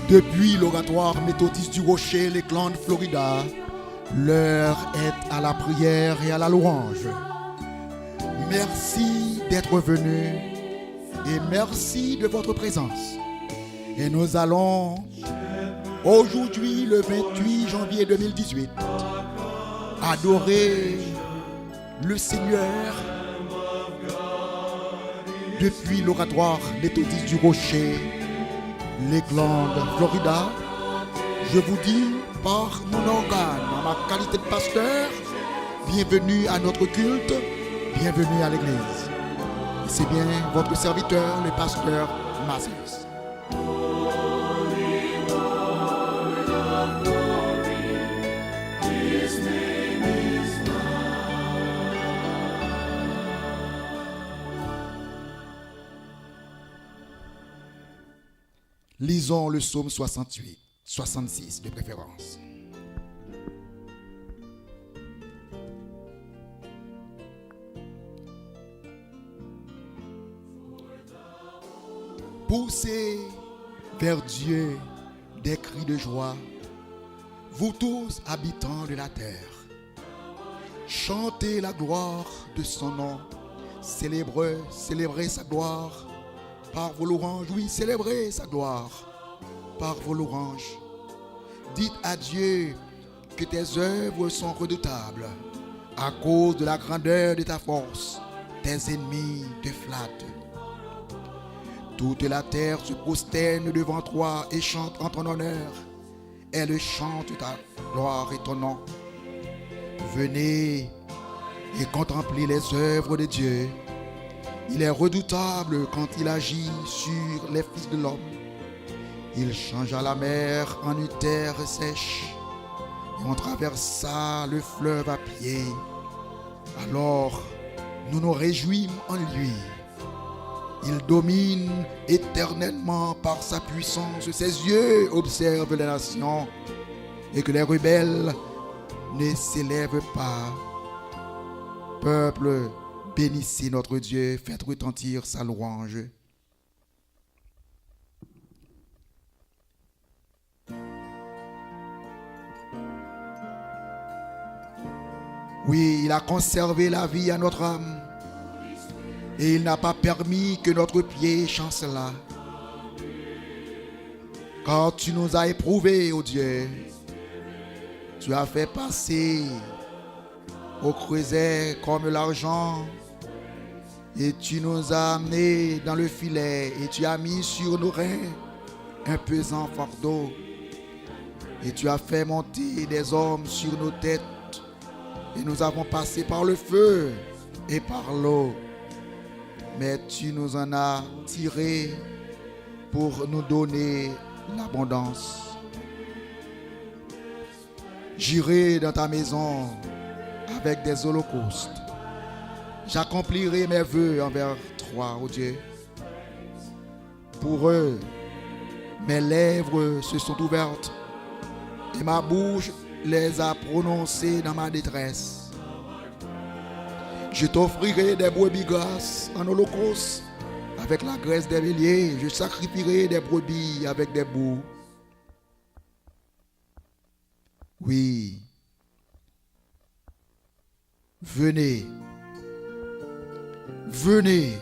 Depuis l'oratoire méthodiste du Rocher, les clans de Florida, l'heure est à la prière et à la louange. Merci d'être venu et merci de votre présence. Et nous allons aujourd'hui, le 28 janvier 2018, adorer le Seigneur depuis l'oratoire méthodiste du Rocher, les clans de Florida. Je vous dis par mon organe, en ma qualité de pasteur, bienvenue à notre culte, bienvenue à l'église. Et c'est bien votre serviteur, le pasteur Mazes. Lisons le psaume 68, 66 de préférence. Poussez vers Dieu des cris de joie, vous tous habitants de la terre. Chantez la gloire de son nom, célébrez sa gloire. Par vos louanges, oui, célébrez sa gloire par vos louanges. Dites à Dieu que tes œuvres sont redoutables. À cause de la grandeur de ta force, tes ennemis te flattent. Toute la terre se prosterne devant toi et chante en ton honneur. Elle chante ta gloire et ton nom. Venez et contemplez les œuvres de Dieu. Il est redoutable quand il agit sur les fils de l'homme. Il changea la mer en une terre sèche et on traversa le fleuve à pied. Alors nous nous réjouîmes en lui. Il domine éternellement par sa puissance. Ses yeux observent les nations et que les rebelles ne s'élèvent pas. Peuple, bénissez notre Dieu, faites retentir sa louange. Oui, il a conservé la vie à notre âme et il n'a pas permis que notre pied chancelât. Quand tu nous as éprouvés, ô Dieu, tu as fait passer au creuset comme l'argent et tu nous as amenés dans le filet et tu as mis sur nos reins un pesant fardeau et tu as fait monter des hommes sur nos têtes et nous avons passé par le feu et par l'eau, mais tu nous en as tirés pour nous donner l'abondance. J'irai dans ta maison avec des holocaustes. J'accomplirai mes vœux envers toi, ô Dieu. Pour eux, mes lèvres se sont ouvertes et ma bouche les a prononcées dans ma détresse. Je t'offrirai des brebis grasses en holocauste avec la graisse des béliers. Je sacrifierai des brebis avec des boucs. Oui. Venez, venez,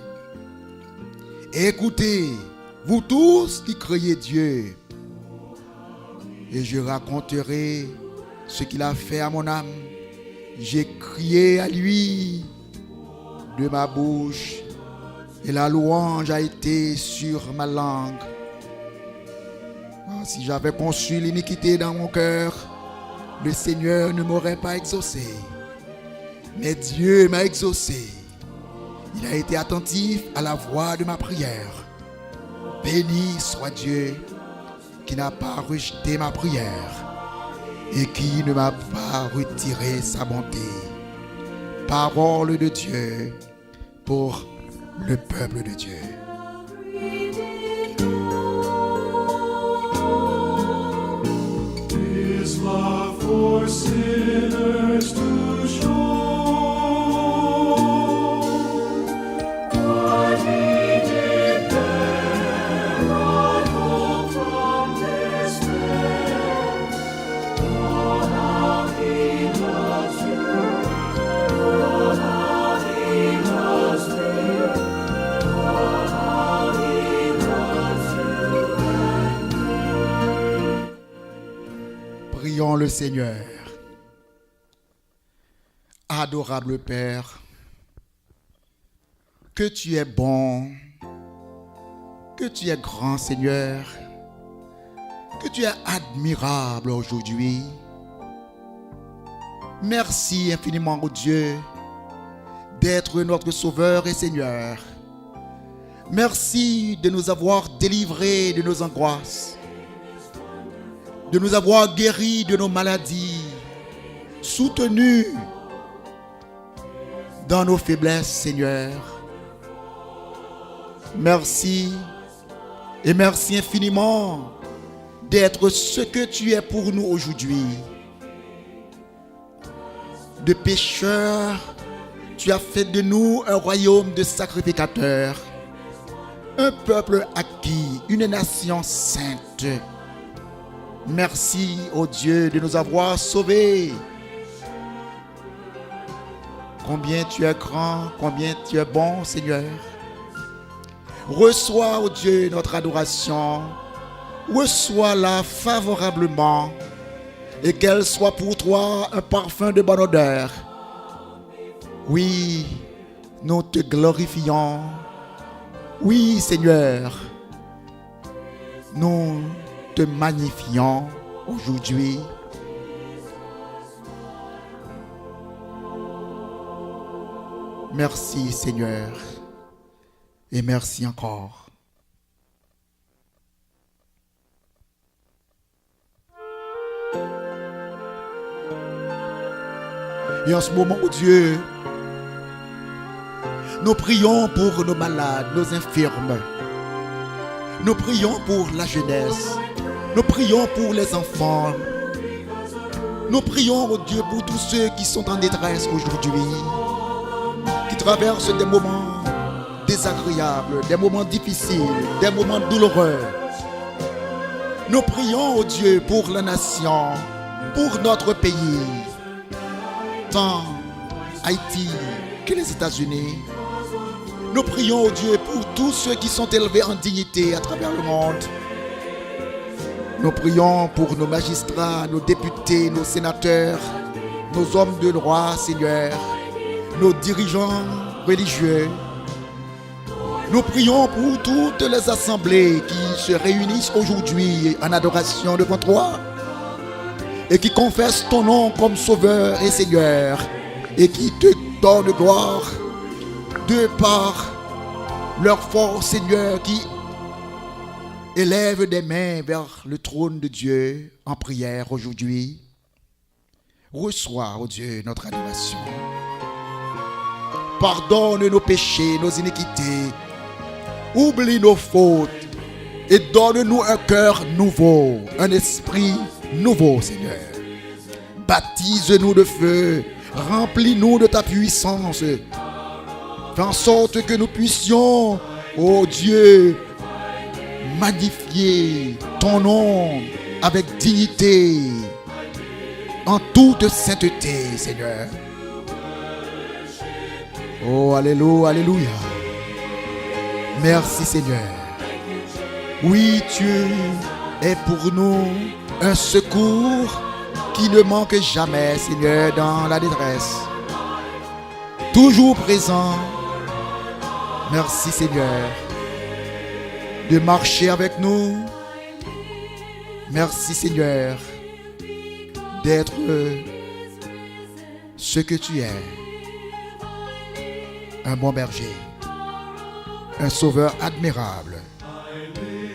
écoutez, vous tous qui criez Dieu, et je raconterai ce qu'il a fait à mon âme. J'ai crié à lui de ma bouche, et la louange a été sur ma langue. Oh, si j'avais conçu l'iniquité dans mon cœur, le Seigneur ne m'aurait pas exaucé. Mais Dieu m'a exaucé. Il a été attentif à la voix de ma prière. Béni soit Dieu qui n'a pas rejeté ma prière et qui ne m'a pas retiré sa bonté. Parole de Dieu pour le peuple de Dieu. His love for sinners to show. What he did there brought hope from death. Bénissons le Seigneur. Adorable Père, que tu es bon, que tu es grand Seigneur, que tu es admirable aujourd'hui. Merci infiniment, oh Dieu, d'être notre Sauveur et Seigneur. Merci de nous avoir délivrés de nos angoisses, de nous avoir guéris de nos maladies, soutenus dans nos faiblesses, Seigneur. Merci et merci infiniment d'être ce que tu es pour nous aujourd'hui. De pécheurs, tu as fait de nous un royaume de sacrificateurs, un peuple acquis, une nation sainte. Merci, ô Dieu, de nous avoir sauvés. Combien tu es grand, combien tu es bon, Seigneur. Reçois, ô Dieu, notre adoration. Reçois-la favorablement et qu'elle soit pour toi un parfum de bonne odeur. Oui, nous te glorifions. Oui, Seigneur, nous te magnifions aujourd'hui. Merci, Seigneur, et merci encore. Et en ce moment, oh Dieu, nous prions pour nos malades, nos infirmes. Nous prions pour la jeunesse. Nous prions pour les enfants. Nous prions, oh Dieu, pour tous ceux qui sont en détresse aujourd'hui, qui traversent des moments désagréables, des moments difficiles, des moments douloureux. Nous prions, oh Dieu, pour la nation, pour notre pays, tant Haïti que les États-Unis. Nous prions, oh Dieu, pour tous ceux qui sont élevés en dignité à travers le monde. Nous prions pour nos magistrats, nos députés, nos sénateurs, nos hommes de droit, Seigneur, nos dirigeants religieux. Nous prions pour toutes les assemblées qui se réunissent aujourd'hui en adoration devant toi et qui confessent ton nom comme Sauveur et Seigneur et qui te donnent gloire de par leur force, Seigneur, qui élève des mains vers le trône de Dieu en prière aujourd'hui. Reçois, oh Dieu, notre adoration. Pardonne nos péchés, nos iniquités. Oublie nos fautes et donne-nous un cœur nouveau, un esprit nouveau, Seigneur. Baptise-nous de feu, remplis-nous de ta puissance. Fais en sorte que nous puissions, ô Dieu, magnifier ton nom avec dignité, en toute sainteté, Seigneur. Oh, alléluia, alléluia. Merci, Seigneur. Oui, Dieu est pour nous un secours qui ne manque jamais, Seigneur, dans la détresse. Toujours présent. Merci, Seigneur, de marcher avec nous. Merci, Seigneur, d'être ce que tu es. Un bon berger, un sauveur admirable,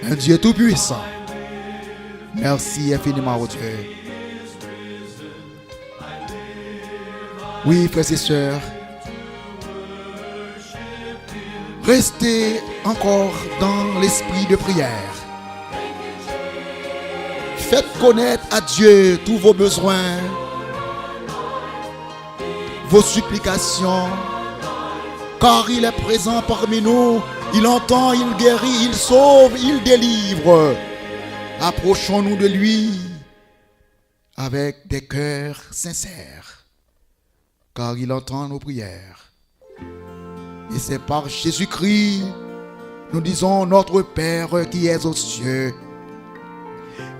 un Dieu tout-puissant. Merci infiniment, oh Dieu. Oui, frères et sœurs, restez encore dans l'esprit de prière. Faites connaître à Dieu tous vos besoins, vos supplications, car il est présent parmi nous. Il entend, il guérit, il sauve, il délivre. Approchons-nous de lui avec des cœurs sincères, car il entend nos prières. Et c'est par Jésus-Christ, nous disons, notre Père qui es aux cieux,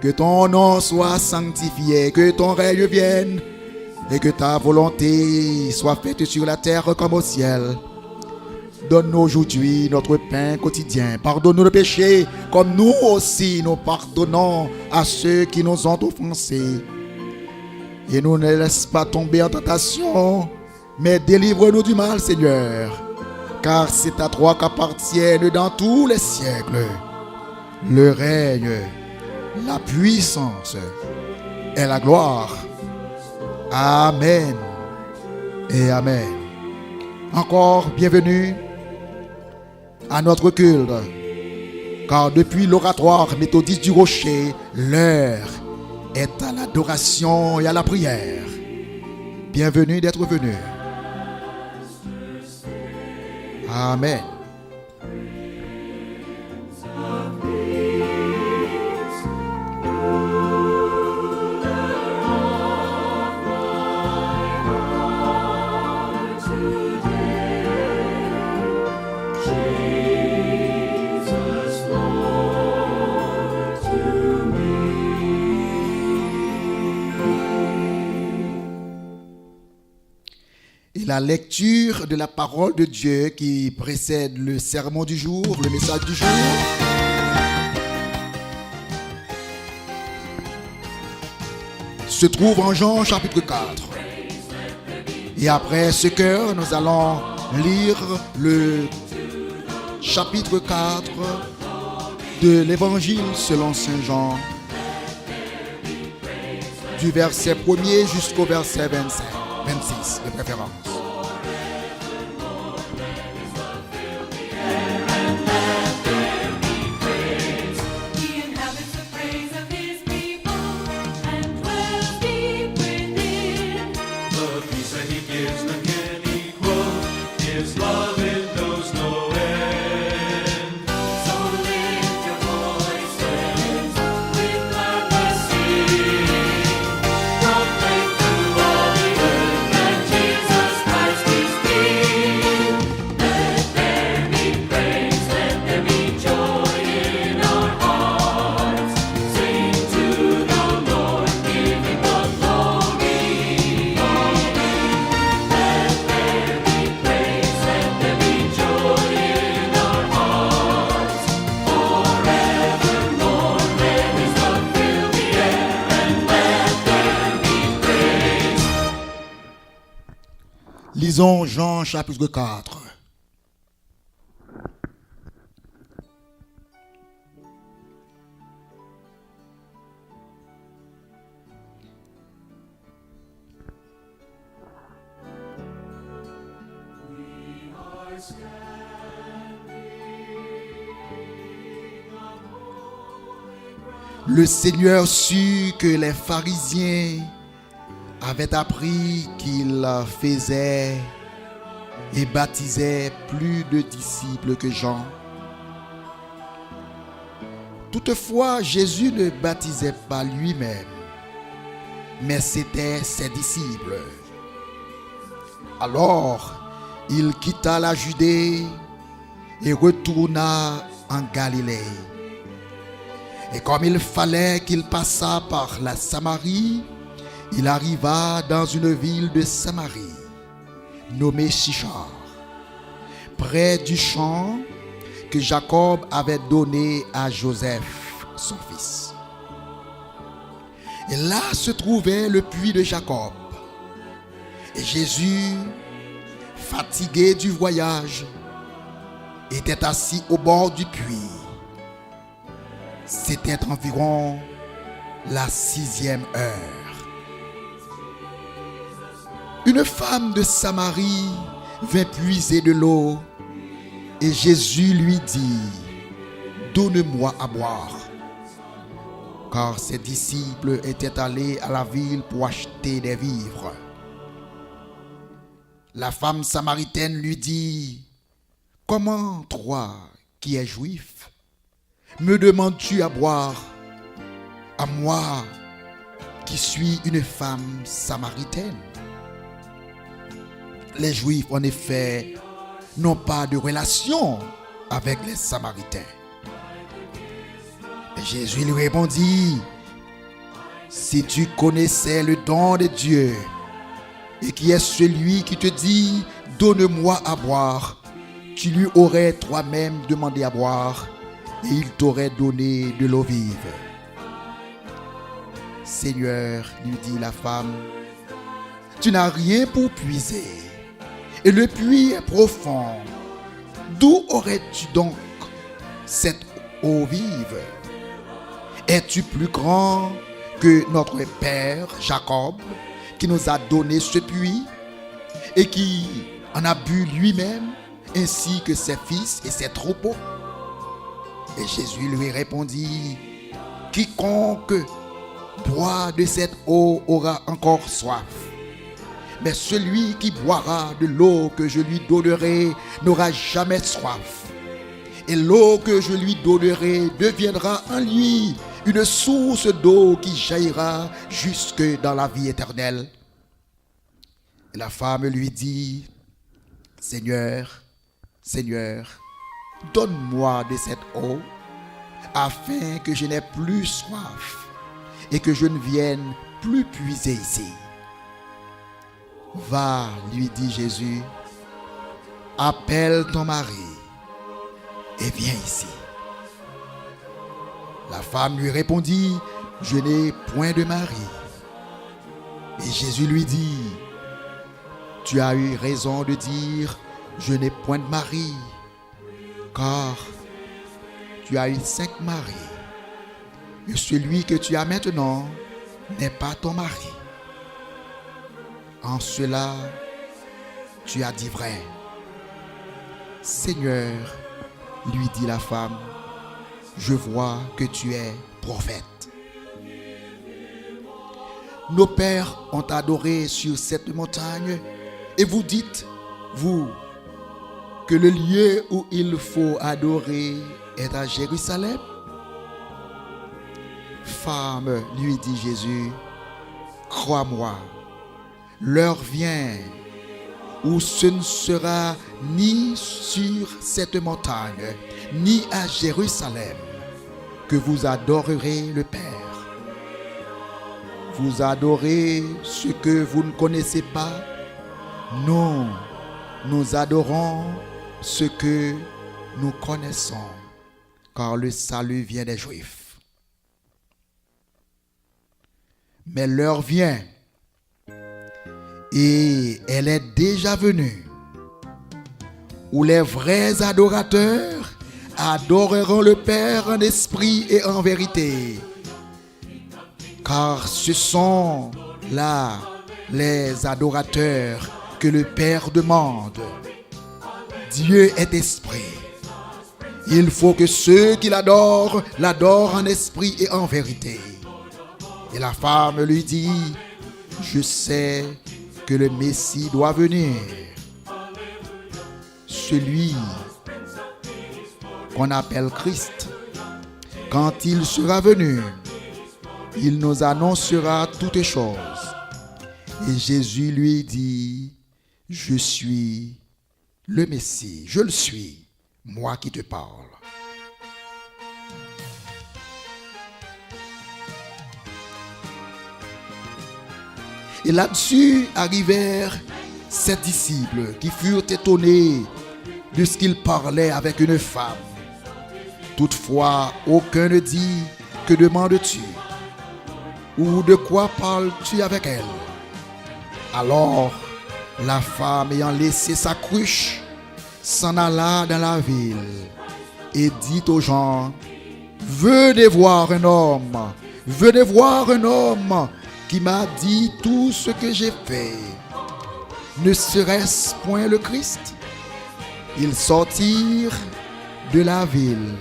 Que ton nom soit sanctifié, que ton règne vienne et que ta volonté soit faite sur la terre comme au ciel. Donne-nous aujourd'hui notre pain quotidien. Pardonne-nous le péché comme nous aussi nous pardonnons à ceux qui nous ont offensés. Et nous ne laisse pas tomber en tentation, mais délivre-nous du mal, Seigneur. Car c'est à toi qu'appartiennent dans tous les siècles le règne, la puissance et la gloire. Amen et amen. Encore bienvenue à notre culte, car depuis l'oratoire méthodiste du Rocher, l'heure est à l'adoration et à la prière. Bienvenue d'être venu. Amen. La lecture de la parole de Dieu qui précède le sermon du jour, le message du jour, se trouve en Jean chapitre 4. Et après ce cœur, nous allons lire le chapitre 4 de l'évangile selon Saint Jean, du verset 1er jusqu'au verset 26 de préférence. Lisons Jean chapitre 4. Le Seigneur sut que les pharisiens avait appris qu'il faisait et baptisait plus de disciples que Jean. Toutefois, Jésus ne baptisait pas lui-même, mais c'était ses disciples. Alors, il quitta la Judée et retourna en Galilée. Et comme il fallait qu'il passât par la Samarie, il arriva dans une ville de Samarie, nommée Sychar, près du champ que Jacob avait donné à Joseph, son fils. Et là se trouvait le puits de Jacob. Et Jésus, fatigué du voyage, était assis au bord du puits. C'était environ la 6e heure. Une femme de Samarie vint puiser de l'eau et Jésus lui dit: donne-moi à boire. Car ses disciples étaient allés à la ville pour acheter des vivres. La femme samaritaine lui dit: comment toi qui es juif, me demandes-tu à boire, à moi qui suis une femme samaritaine? Les Juifs, en effet, n'ont pas de relation avec les Samaritains. Et Jésus lui répondit, si tu connaissais le don de Dieu, et qui est celui qui te dit, donne-moi à boire, tu lui aurais toi-même demandé à boire, et il t'aurait donné de l'eau vive. Seigneur, lui dit la femme, tu n'as rien pour puiser, et le puits est profond. D'où aurais-tu donc cette eau vive? Es-tu plus grand que notre père Jacob, qui nous a donné ce puits, et qui en a bu lui-même, ainsi que ses fils et ses troupeaux? Et Jésus lui répondit, quiconque boit de cette eau aura encore soif. Mais celui qui boira de l'eau que je lui donnerai n'aura jamais soif. Et l'eau que je lui donnerai deviendra en lui une source d'eau qui jaillira jusque dans la vie éternelle. Et la femme lui dit, Seigneur, Seigneur, donne-moi de cette eau, afin que je n'ai plus soif et que je ne vienne plus puiser ici. Va, lui dit Jésus, appelle ton mari et viens ici. La femme lui répondit, je n'ai point de mari. Et Jésus lui dit, tu as eu raison de dire, je n'ai point de mari, car tu as eu 5 maris, et celui que tu as maintenant n'est pas ton mari. En cela, tu as dit vrai. Seigneur, lui dit la femme, je vois que tu es prophète. Nos pères ont adoré sur cette montagne, et vous dites, vous, que le lieu où il faut adorer est à Jérusalem? Femme, lui dit Jésus, crois-moi, l'heure vient où ce ne sera ni sur cette montagne, ni à Jérusalem, que vous adorerez le Père. Vous adorez ce que vous ne connaissez pas? Non, nous adorons ce que nous connaissons, car le salut vient des Juifs. Mais l'heure vient, et elle est déjà venue, où les vrais adorateurs adoreront le Père en esprit et en vérité, car ce sont là les adorateurs que le Père demande. Dieu est esprit. Il faut que ceux qui l'adorent, l'adorent en esprit et en vérité. Et la femme lui dit, je sais que le Messie doit venir, celui qu'on appelle Christ. Quand il sera venu, il nous annoncera toutes choses. Et Jésus lui dit, je suis le Messie, je le suis, moi qui te parle. Et là-dessus arrivèrent ses disciples qui furent étonnés de ce qu'il parlait avec une femme. Toutefois, aucun ne dit, que demandes-tu? Ou de quoi parles-tu avec elle? Alors, la femme ayant laissé sa cruche, s'en alla dans la ville et dit aux gens, venez voir un homme qui m'a dit tout ce que j'ai fait. Ne serait-ce point le Christ? Ils sortirent de la ville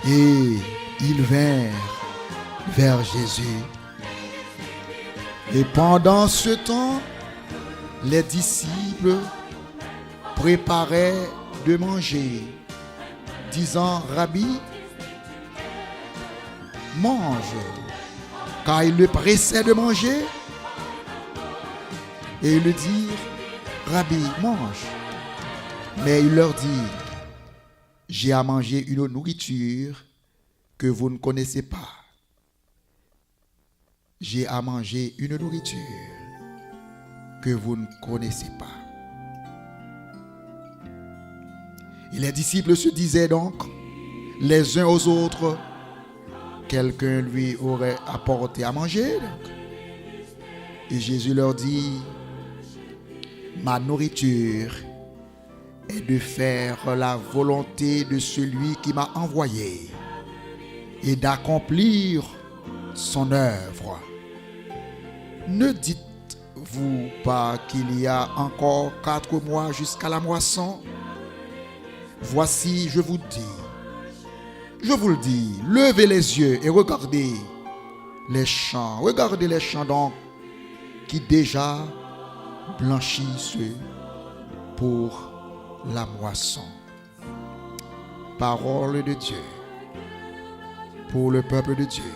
et ils vinrent vers Jésus. Et pendant ce temps, les disciples préparaient de manger, disant, Rabbi, mange. Car ils le pressaient de manger. Et ils lui dirent, Rabbi, mange. Mais il leur dit, j'ai à manger une nourriture que vous ne connaissez pas. J'ai à manger une nourriture que vous ne connaissez pas. Et les disciples se disaient donc les uns aux autres, quelqu'un lui aurait apporté à manger. Donc. Et Jésus leur dit, ma nourriture est de faire la volonté de celui qui m'a envoyé et d'accomplir son œuvre. Ne dites-vous pas qu'il y a encore 4 mois jusqu'à la moisson? Voici, je vous le dis, levez les yeux et regardez les champs. Regardez les champs donc qui déjà blanchissent pour la moisson. Parole de Dieu pour le peuple de Dieu.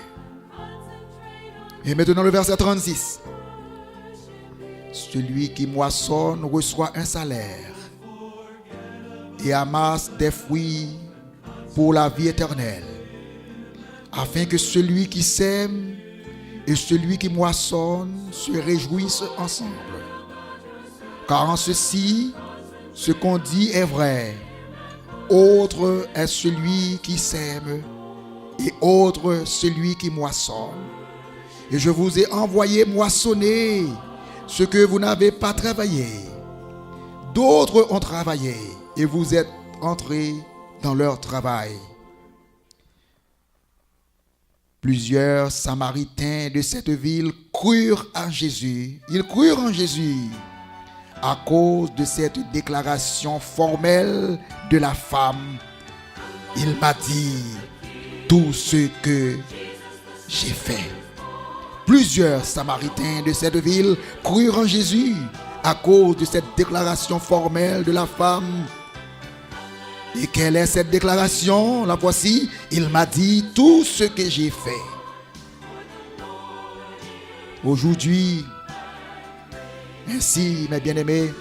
Et maintenant le verset 36. Celui qui moissonne reçoit un salaire et amasse des fruits pour la vie éternelle, afin que celui qui sème et celui qui moissonne se réjouissent ensemble. Car en ceci, ce qu'on dit est vrai. Autre est celui qui sème et autre celui qui moissonne. Et je vous ai envoyé moissonner ce que vous n'avez pas travaillé. D'autres ont travaillé et vous êtes entrés dans leur travail. Plusieurs Samaritains de cette ville crurent en Jésus. Ils crurent en Jésus à cause de cette déclaration formelle de la femme. Il m'a dit tout ce que j'ai fait. Plusieurs Samaritains de cette ville crurent en Jésus à cause de cette déclaration formelle de la femme. Et quelle est cette déclaration? La voici. Il m'a dit tout ce que j'ai fait. Aujourd'hui, ainsi, mes bien-aimés,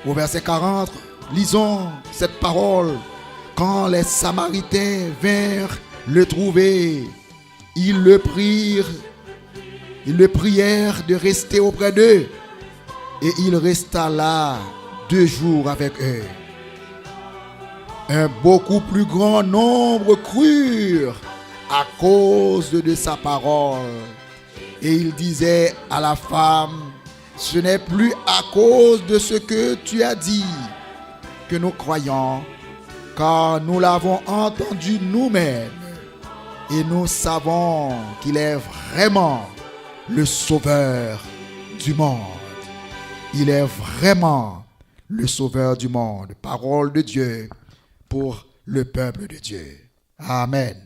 au verset 40, lisons cette parole. Quand les Samaritains vinrent le trouver, ils le prièrent de rester auprès d'eux. Et il resta là 2 jours avec eux. Un beaucoup plus grand nombre crurent à cause de sa parole. Et il disait à la femme, ce n'est plus à cause de ce que tu as dit que nous croyons, car nous l'avons entendu nous-mêmes. Et nous savons qu'il est vraiment le sauveur du monde. Il est vraiment le sauveur du monde. Parole de Dieu pour le peuple de Dieu. Amen.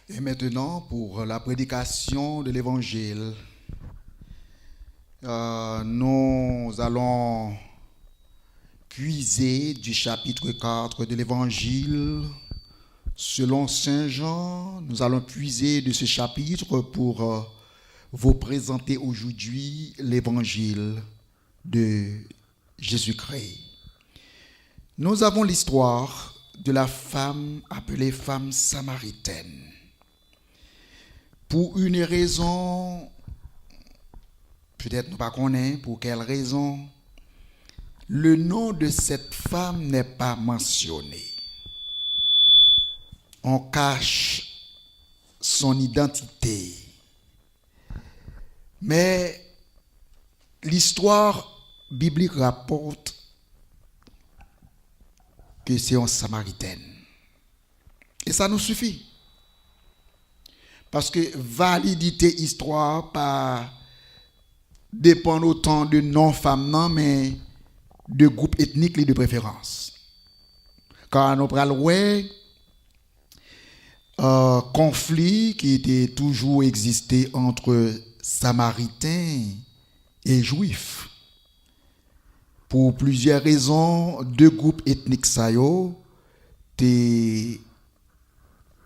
Et maintenant, pour la prédication de l'Évangile, Nous allons puiser du chapitre 4 de l'Évangile selon Saint Jean. Nous allons puiser de ce chapitre pour vous présenter aujourd'hui l'Évangile de Jésus-Christ. Nous avons l'histoire de la femme appelée femme samaritaine. Pour une raison, peut-être nous ne connaissons pas pour quelle raison, le nom de cette femme n'est pas mentionné. On cache son identité. Mais l'histoire biblique rapporte que c'est une Samaritaine. Et ça nous suffit. Parce que validité histoire pas dépend autant de non-femmes, non, mais de groupes ethniques et de préférences. Car nous parlons conflit qui était toujours existé entre Samaritains et Juifs. Pour plusieurs raisons, deux groupes ethniques ça yo t'es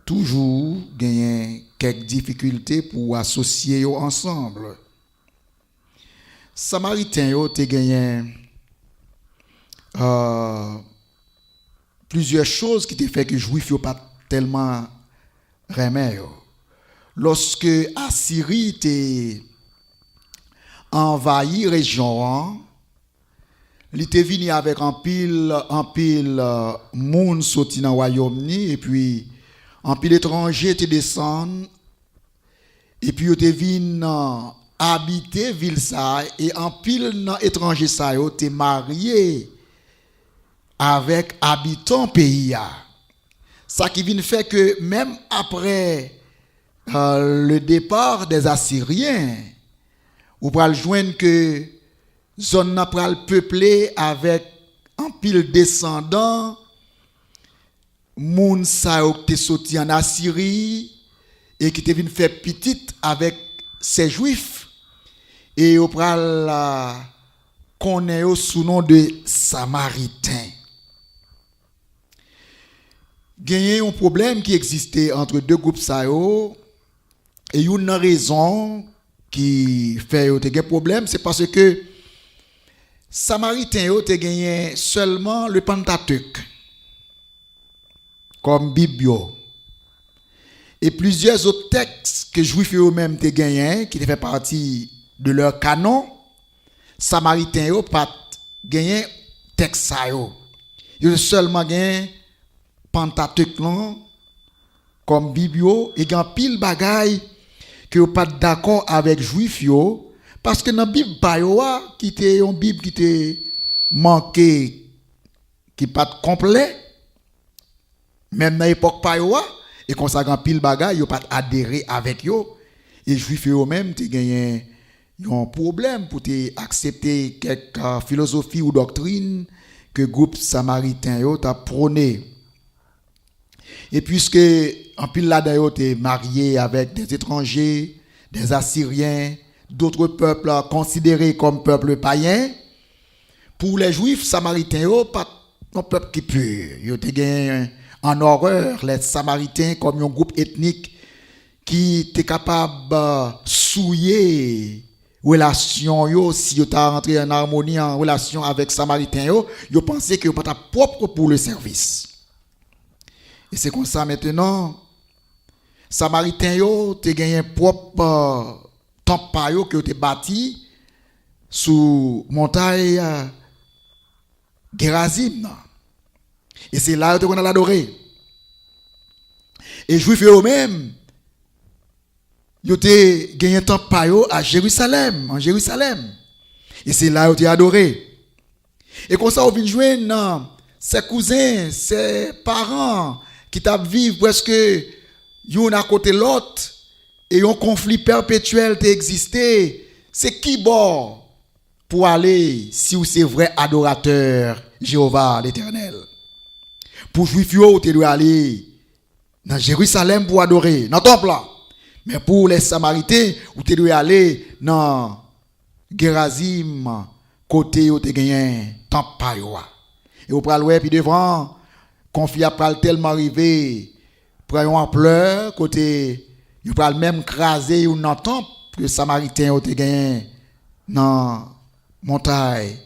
toujours gagné quelques difficultés pour associer yo ensemble. Samaritains yo t'es gagné plusieurs choses qui te fait que Juifs yo pas tellement remet yo. Lorsque Assyrie t'est envahi région, il était venu avec un pile moun sorti dans Royaume-Uni et puis un pile étranger te descend et puis il était venu habiter ville ça et un pile étranger ça yo te marié avec habitants pays. Ça qui vient faire que même après le départ des Assyriens, on peut joindre que zone n'a pral peuplée avec un pile descendant moun sa yo te sorti en Assyrie et qui te vinn faire petite avec ces juifs et on pral connaît yo sous nom de Samaritains. Gagné un problème qui existait entre deux groupes sa yo et une raison qui fait yo te gen problème, c'est parce que Samaritains yo te gagné seulement le Pentateuque comme Bible et plusieurs autres textes que Juifs eux-mêmes te gagné qui te fait partie de leur canon. Samaritains yo pas gagné texte ça yo. Yo seulement gagné Pentateuque comme Bible et gan pile bagay que yo pas d'accord avec Juifs yo. Parce que dans la Bible, qui était une Bible qui était manquée, qui n'est pas complet, même dans l'époque Payoa, et qu'on s'est pile bagay, ils n'ont pas adhéré avec eux. Et les Juifs eux-mêmes, ils ont gagné un problème pour accepter quelques philosophies ou doctrines que le groupe samaritain a prôné. Et puisque en pile là-dedans, ils ont marié avec des étrangers, des Assyriens, d'autres peuples considérés comme peuples païens, pour les Juifs, Samaritains, pas un peuple qui pur. Ils ont gagné en horreur les Samaritains comme un groupe ethnique qui était capable de souiller relation yo. Si ils étaient rentrés en harmonie en relation avec Samaritains, ils pensaient qu'ils n'étaient pas propres pour le service. Et c'est comme ça maintenant, Samaritains ont gagné propre temple qui a été bâti sous montagne Gerazim. Et c'est là qu'on a l'adoré. Et les Juifs eux-mêmes, ils ont gagné un temple à Jérusalem, en Jérusalem. Et c'est là qu'ils ont adoré. Et comme ça, on vient joindre ses cousins, ses parents qui vivent presque l'un à côté de l'autre. Et un conflit perpétuel qui existé, c'est qui bon pour aller, si vous êtes vrai adorateur, Jéhovah l'Éternel. Pour Juifs, vous devez aller dans Jérusalem pour adorer, dans le temple là. Mais pour les Samaritains, vous devez aller dans Gérazim côté où te gagné temple pa yo. Et au pral ouais puis devant conflit a pral tellement arrivé prend une ampleur côté il pral même craser ou dans temple que samaritain te gagné dans montagne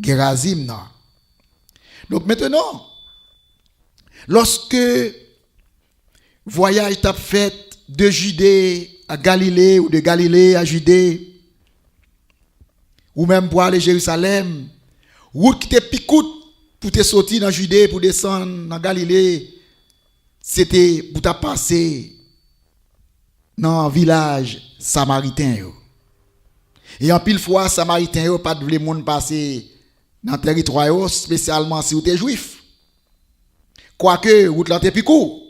Gérazim non. Donc maintenant lorsque voyage t'a fait de Judée à Galilée ou de Galilée à Judée ou même pour aller à Jérusalem, route qui te picoute pour te sortir dans Judée pour descendre dans Galilée, c'était pour te passer dans un village samaritain. Et en pile fois, samaritain pas de monde passer dans le territoire, spécialement si vous êtes juif. Quoique, route là te picoute.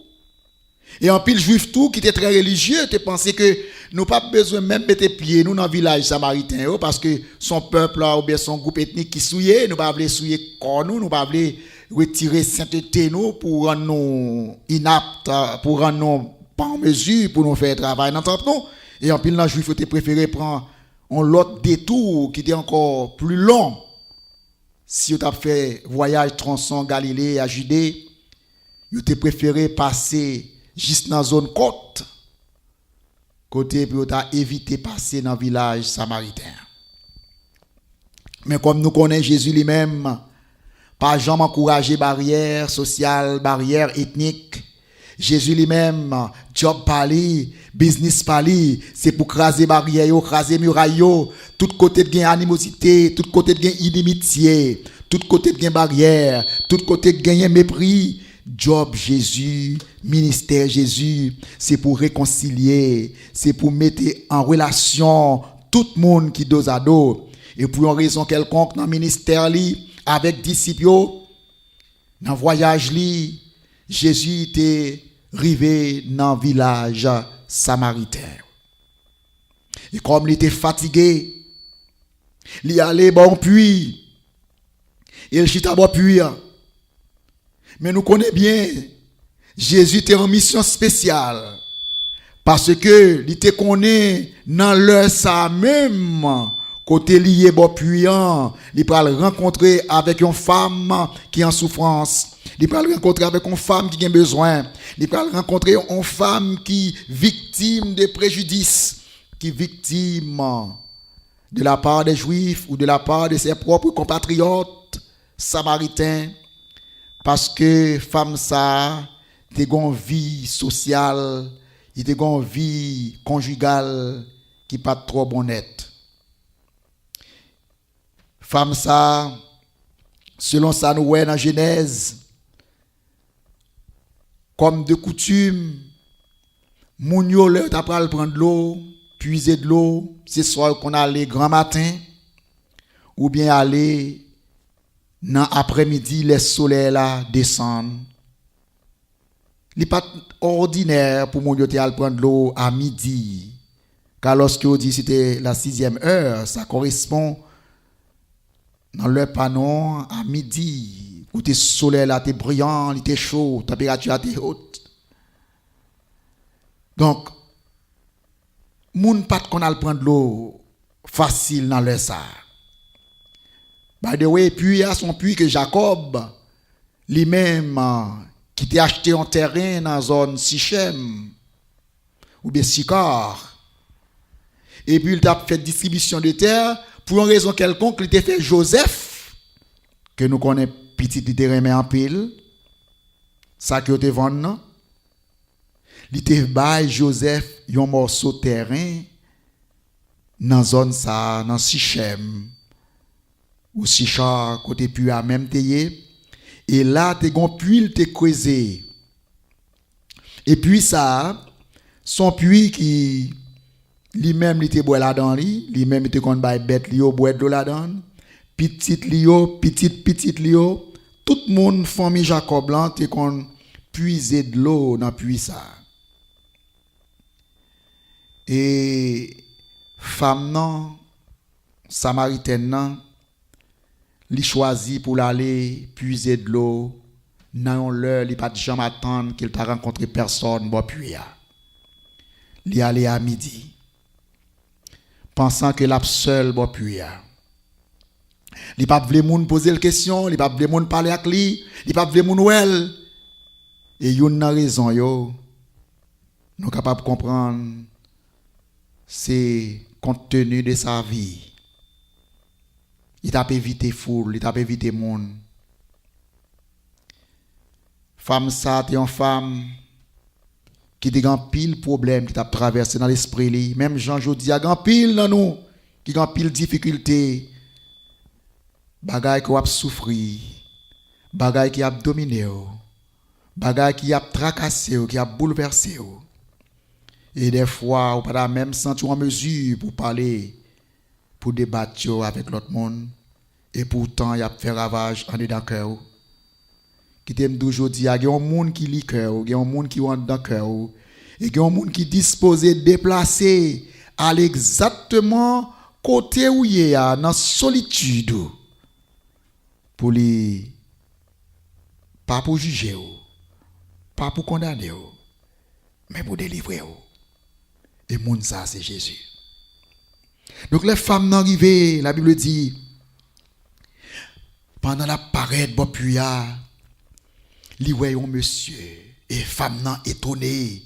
Et en pile juif tout qui était très religieux, te pensait que nous pas besoin même mettre pied nous dans le village samaritain parce que son peuple ou bien son groupe ethnique qui souillé, nous pas voulons souiller corps nous pas voulons retirer sainteté nous pour rendre nous inaptes, pour rendre nous pas en mesure pour nous faire travail dans temps nous. Et en pile dans juif te préféré prendre un l'autre détour qui était encore plus long. Si vous avez fait voyage tronçon Galilée à Judée, vous te préféré passer juste dans la zone côte, côté pour éviter de passer dans le village samaritain. Mais comme nous connaissons Jésus lui-même, pas jamais encourager barrière sociale, barrière ethnique. Jésus lui-même, job pali, business pali, c'est pour craser barrière, craser muraille, tout côté de gain animosité, tout côté de gain inimitié, tout côté de gain barrière, tout côté de gain mépris. Job Jésus, ministère Jésus, c'est pour réconcilier, c'est pour mettre en relation tout le monde qui dos à dos. Et pour une raison quelconque dans le ministère li, avec disciples, dans le voyage li, Jésus était arrivé dans le village samaritain. Et comme il était fatigué, il allait bon puits, il chita bon puits. Mais nous connaissons bien, Jésus était en mission spéciale. Parce que, il te connaît dans l'heure ça même, côté lié bon puissant, il peut rencontrer avec une femme qui est en souffrance. Il peut rencontrer avec une femme qui a besoin. Il peut rencontrer une femme qui est victime de préjudice, qui est victime de la part des Juifs ou de la part de ses propres compatriotes samaritains. Parce que femme ça, t'es une vie sociale, t'es une vie conjugale qui pas trop honnête. Femme ça, selon ça nous voyons dans Genèse, comme de coutume, moun yo le t'a pral prendre l'eau, puiser de l'eau, c'est soit qu'on allait grand matin ou bien aller dans après-midi, les soleils là descendent. Il n'est pas ordinaire pour mon yoté à prendre l'eau à midi. Car lorsque on dit c'était la 6e heure, ça correspond dans le panneau à midi. Où le soleil là était brillant, il était chaud, la température était haute. Donc, moun pas qu'on a prendre l'eau facile dans le ça. By the way, puis il y a son puits que Jacob, lui-même, qui t'a acheté un terrain dans la zone Sichem, ou bien Sychar, et puis il t'a fait distribution de terre, pour une raison quelconque, il t'a fait Joseph, que nous connaissons petit littéralement en pile, ça que te vend, non? Il t'a fait Joseph un morceau de terrain dans la zone ça, dans Sichem, ou Sychar, côté puis à même tayé, et là t'es gon puits t'es creusé. Et puis ça, son puits qui lui-même il était boire là-dedans lui-même il était kon bay bête li yo boire de là-dedans, petite li yo, petite li yo, tout le monde famille Jacob là t'es kon puiser de l'eau dans puits ça. Et femme non samaritaine non, li choisi pour aller puiser de l'eau dans l'heure, il pas jamais attendre qu'il t'a rencontré personne bon puits. Li aller à midi. pensant que l'a seul bon puis. Li pas vle moun poser la question, li pas vle moun parler avec lui, li pas vle moun ouel. Et yon nan raison yo, nous capable comprendre c'est compte tenu de sa vie. Il t'a évité foule, il t'a évité monde. Femme ça, t'es une femme qui a un pile problème qui t'a traversé dans l'esprit li. Même Jean jodi a grand pile dans nous, qui a pile difficulté. Bagay qui a souffri, bagay qui a dominé, bagay qui a tracassé, qui a bouleversé. Et des fois, on pas même sentir en mesure pour parler, pour débattre avec l'autre monde. Et pourtant, il y a fait ravage en dedans cœur. Qui t'aime aujourd'hui, il y a un monde qui lit cœur, il y a un monde qui rentre dans cœur, et il y a un monde qui est disposé de déplacer à l'exactement côté où il y a dans solitude. Pour les pas pour juger, pas pour condamner, mais pour délivrer. Et moun ça c'est Jésus. Donc les femmes n'arrivent, la Bible dit pendant la parade bon puya, li voyons monsieur et femme nan étonné.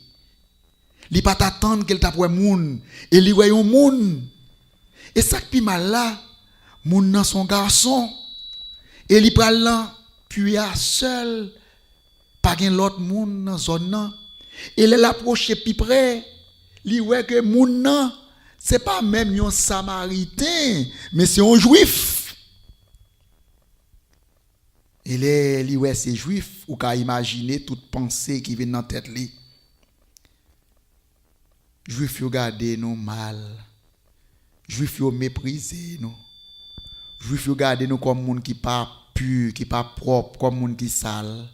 Li pas t'attendre qu'elle t'a pour moun et li voyons moun. Et ça qui mal là, moun nan son garçon. Et li pral là puis a seul pas gen l'autre monde dans zone nan et elle approche plus près li wè que moun nan c'est pas même un samaritain mais c'est un juif et li wè c'est juif ou ka imaginer toute pensée qui vient dans tête li juif yo gade nous mal juif yo mépriser nous juif yo gade nous comme monde qui pas pur, qui pas propre, comme monde qui sale.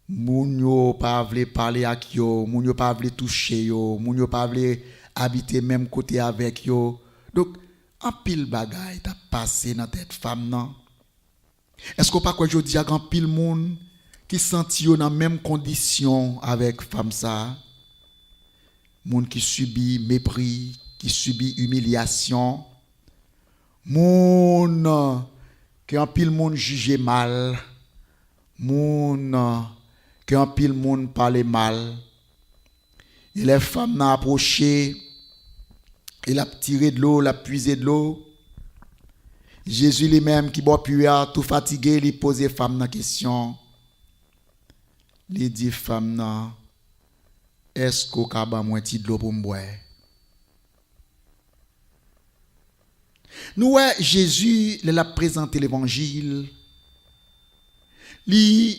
Moun yo pas vle parler avec yo, moun yo pas vle toucher yo, moun yo pas vle habiter même côté avec yo. Donc en pile bagay t'a passé dans tête femme nan. Est-ce qu'on pas quoi jodi a grand pile monde qui senti yo dans même condition avec femme ça? Monde qui subit mépris, qui subit humiliation. Moun que en pile monde juge mal, moun que en pile monde parle mal. Et les femmes n'a approché, il a tiré de l'eau, l'a puisé de l'eau. Jésus lui-même qui boit puya, tout fatigué, il pose femme la question. Il dit femme na, est-ce qu'on ka ba moi ti de l'eau pour boire? Nous, Jésus, il a présenté l'évangile. Il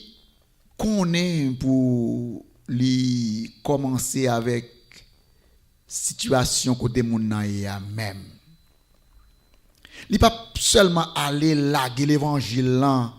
connaît pour lui commencer avec situation côté mon même. Il pas seulement aller laguer l'évangile là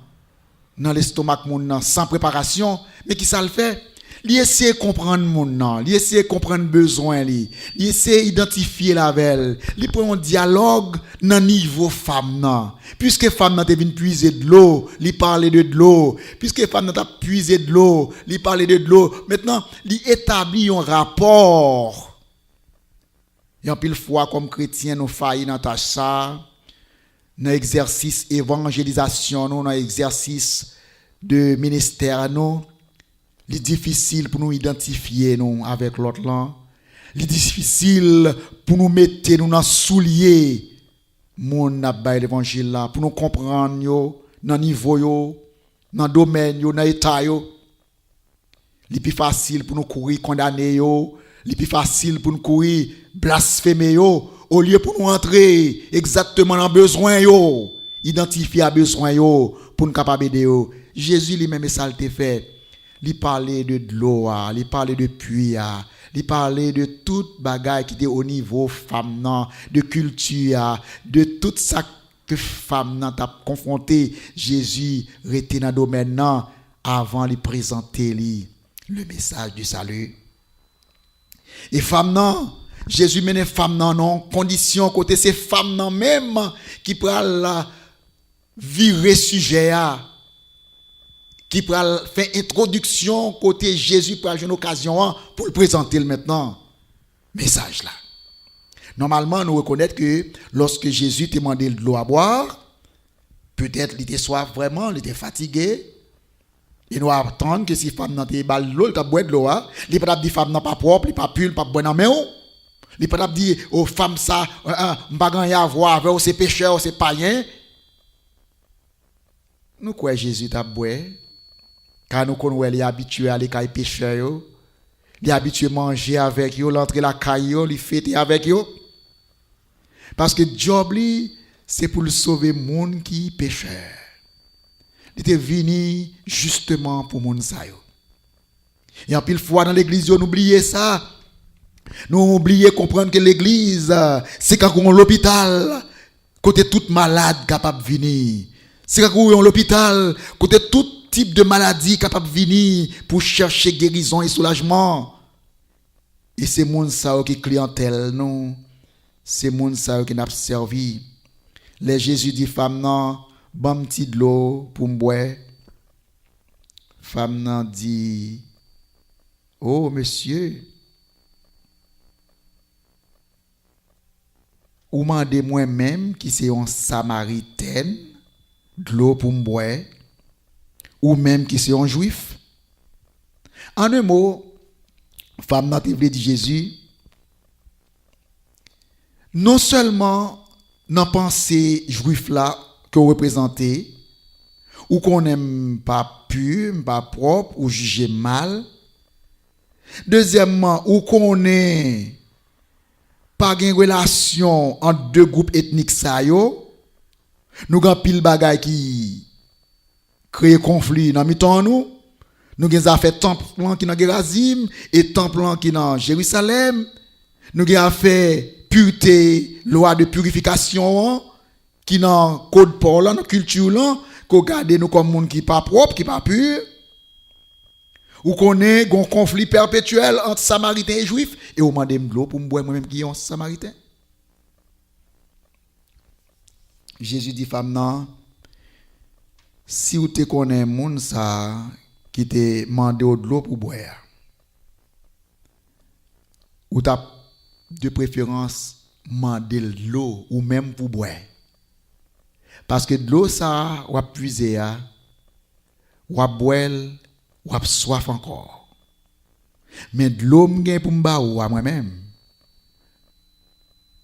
dans l'estomac mon sans préparation, mais qui ça le fait? Il essaie de comprendre mon nom, il essaie de comprendre besoin, il essaie d'identifier la veille, il prend un dialogue dans niveau femme nan. Puisque femme nan te vinn puiser de l'eau, il parle de l'eau. Puisque femme nan t'a puiser de l'eau, il parle de l'eau. Maintenant, il établit un rapport. Et en pile fois comme chrétien nous failli dans tâche ça, dans exercice évangélisation, nous dans exercice de ministère nous. Il est difficile pour nous identifier nous avec l'autre là. Il est difficile pour nous mettre nous dans soulier mon n'a l'évangile là pour nous comprendre yo dans niveau yo, dans domaine yo, dans état yo. Il est plus facile pour nous courir condamner yo, il est plus facile pour nous courir blasphémer yo au lieu pour nous entrer exactement dans besoin yo, identifier à besoin yo pour nous capable aider yo. Jésus lui-même ça le fait. Il parlait de l'eau, il parlait de puits, il parlait de toute bagaille qui était au niveau femme, de culture, de tout ça que femme t'a confronté. Jésus était dans le domaine avant de présenter le message du salut. Et femme, Jésus mène femme non condition côté ces femmes même qui prennent virer sujet qui pral faire introduction côté Jésus pour une occasion pour le présenter maintenant message là. Normalement, nous reconnaissons que lorsque Jésus t'a demandé de l'eau à boire, peut-être il était soif vraiment, il était fatigué. Et nous attendons que si femme n'a pas de l'eau, il t'a boire de l'eau. Il pas dit femme n'a pas propre, il pas pur, pas bonne en main. Il pas dit aux femmes ça, pas rien à voir avec ces pécheurs, ces païens. Nous croyons Jésus t'a boire. Car nous connaissons les habitués à les cailles pécheurs. Les habitués à manger avec eux, l'entrer la caille, les fêter avec eux. Parce que job c'est pour le sauver monde qui pécheur. Il était venu justement pour moun sa yo. Et en pile fois dans l'église, nous oublions ça. Nous oublions comprendre que l'église, c'est quand on l'hôpital, côté tout malade capable de venir. C'est quand on l'hôpital, côté tout type de maladie capable de venir pour chercher guérison et soulagement. Et c'est moun sa yo qui clientèle nous. C'est moun sa yo qui n'a servi. Les Jésus dit femme non, bon petit de l'eau pour me boire. Femme nan dit, oh monsieur, ou mandez moi-même qui c'est un samaritaine de l'eau pour me boire, ou même qui c'est un juif. En un mot, femme nan te vle dit Jésus, non seulement dans pensée juif là que vous représentez, ou qu'on n'aime pas pur, pas propre, ou jugé mal. Deuxièmement, ou qu'on n'est pas de relation entre deux groupes ethniques ça yo, nous avons pile bagay qui crée conflit dans mi-temps nous. Nous avons fait temple qui dans Gerazim et temple qui dans Jérusalem. Nous avons fait pureté, loi de purification qui dans code Paul, dans culture là, qu'on garde nous comme monde qui pas propre, qui pas pur. Ou qu'on ait un conflit perpétuel entre Samaritains et Juifs et on demande de l'eau pour me boire moi-même qui est un Samaritain. Jésus dit femme non, si vous te connaissez monde ça qui te demande de l'eau pour boire, ou t'as de préférence demander l'eau ou même pour boire. Parce que de l'eau ça ou puiser ou boire ou soif encore. Mais de l'eau pour me boire moi-même.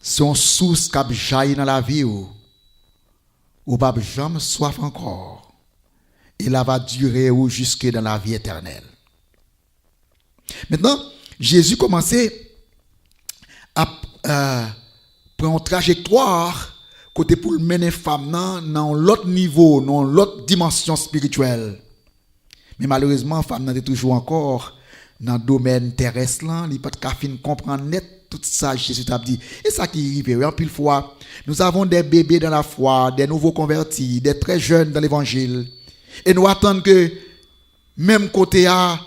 Son source qui jaillit dans la vie ou pas jamais soif encore. Et là va durer ou jusque dans la vie éternelle. Maintenant, Jésus commençait à prendre une trajectoire côté pour mener femme dans l'autre niveau, dans l'autre dimension spirituelle. Mais malheureusement, femme n'est toujours encore dans le domaine terrestre là, il pas de comprendre net tout ça Jésus t'a dit. Et ça qui arrive, en pile fois, nous avons des bébés dans la foi, des nouveaux convertis, des très jeunes dans l'évangile. Et nous attendons que même côté a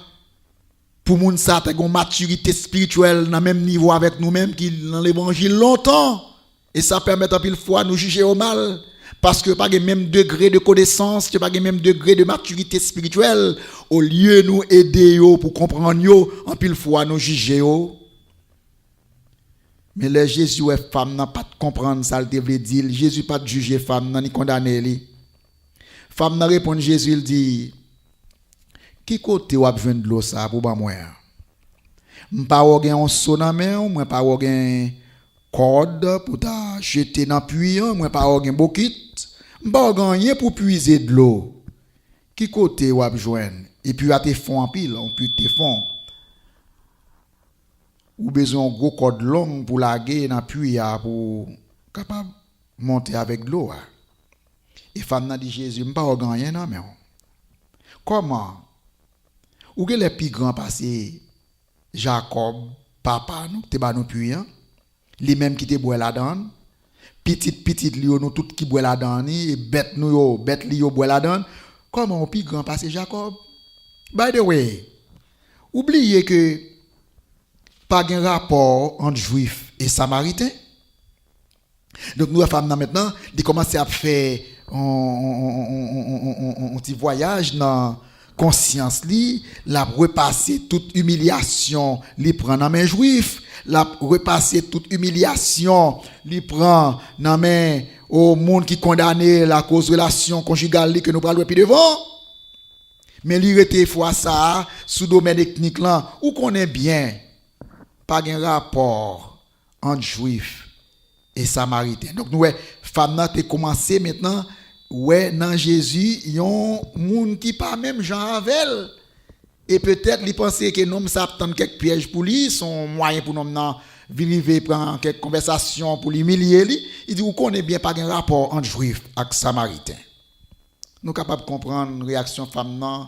pour moun sa te gon maturité spirituelle dans même niveau avec nous-mêmes qui dans l'évangile longtemps. Et ça permet en pile fois nous juger au mal parce que pas le même degré de connaissance, pas le même degré de maturité spirituelle au lieu nous aider yo pour comprendre yo en pile fois nous juger yo. Mais les Jésus est femme n'a pas de comprendre ça, il devait dire Jésus pas de juger femme n'a ni condamner li. Femme n'a répond Jésus il dit qui côté ou a besoin de l'eau ça pour ba moi. M'pa ou gen on son nan main, moi pas ou gen corde pour ta jeter dans puits, moi pas ou gen bokit, m'pa ou gen pour puiser de l'eau. Qui côté ou a besoin et puis à te fond en pile, on peut te fond. Ou besoin de gros corde long pour laguer dans puits pour capable monter avec de l'eau. Et femme n'a dit Jésus, m'pa ou gen rien nan main. Comment ou que les plus grands passé Jacob papa nous te ba nous puis les mêmes qui te boit là-dedans petite li nous tout qui boit là-dedans et bête nous yo bête li yo boit là-dedans comment plus grand passé Jacob by the way oubliez que pas un rapport entre juifs et samaritains donc nous la femme maintenant il commence à faire un petit voyage dans conscience li, l'a repasser toute humiliation, li prend dans main juif, l'a repasser toute humiliation, li prend dans main au monde qui condamné la cause relation conjugale li que nous parlons puis devant. Mais li rete fois ça sous domaine ethnique là, ou connaît bien pas un rapport entre juif et samaritain. Donc nous femme n'a commencé maintenant ouais dans Jésus yon monde qui pas même Jean avec et peut-être il pensait que nous ça attend quelques pièges pour lui, son moyen pour nous vivre prendre quelques conversations pour l'humilier lui. Il dit vous connaissez bien pas un rapport entre juif et samaritain. Nous capable comprendre réaction femme non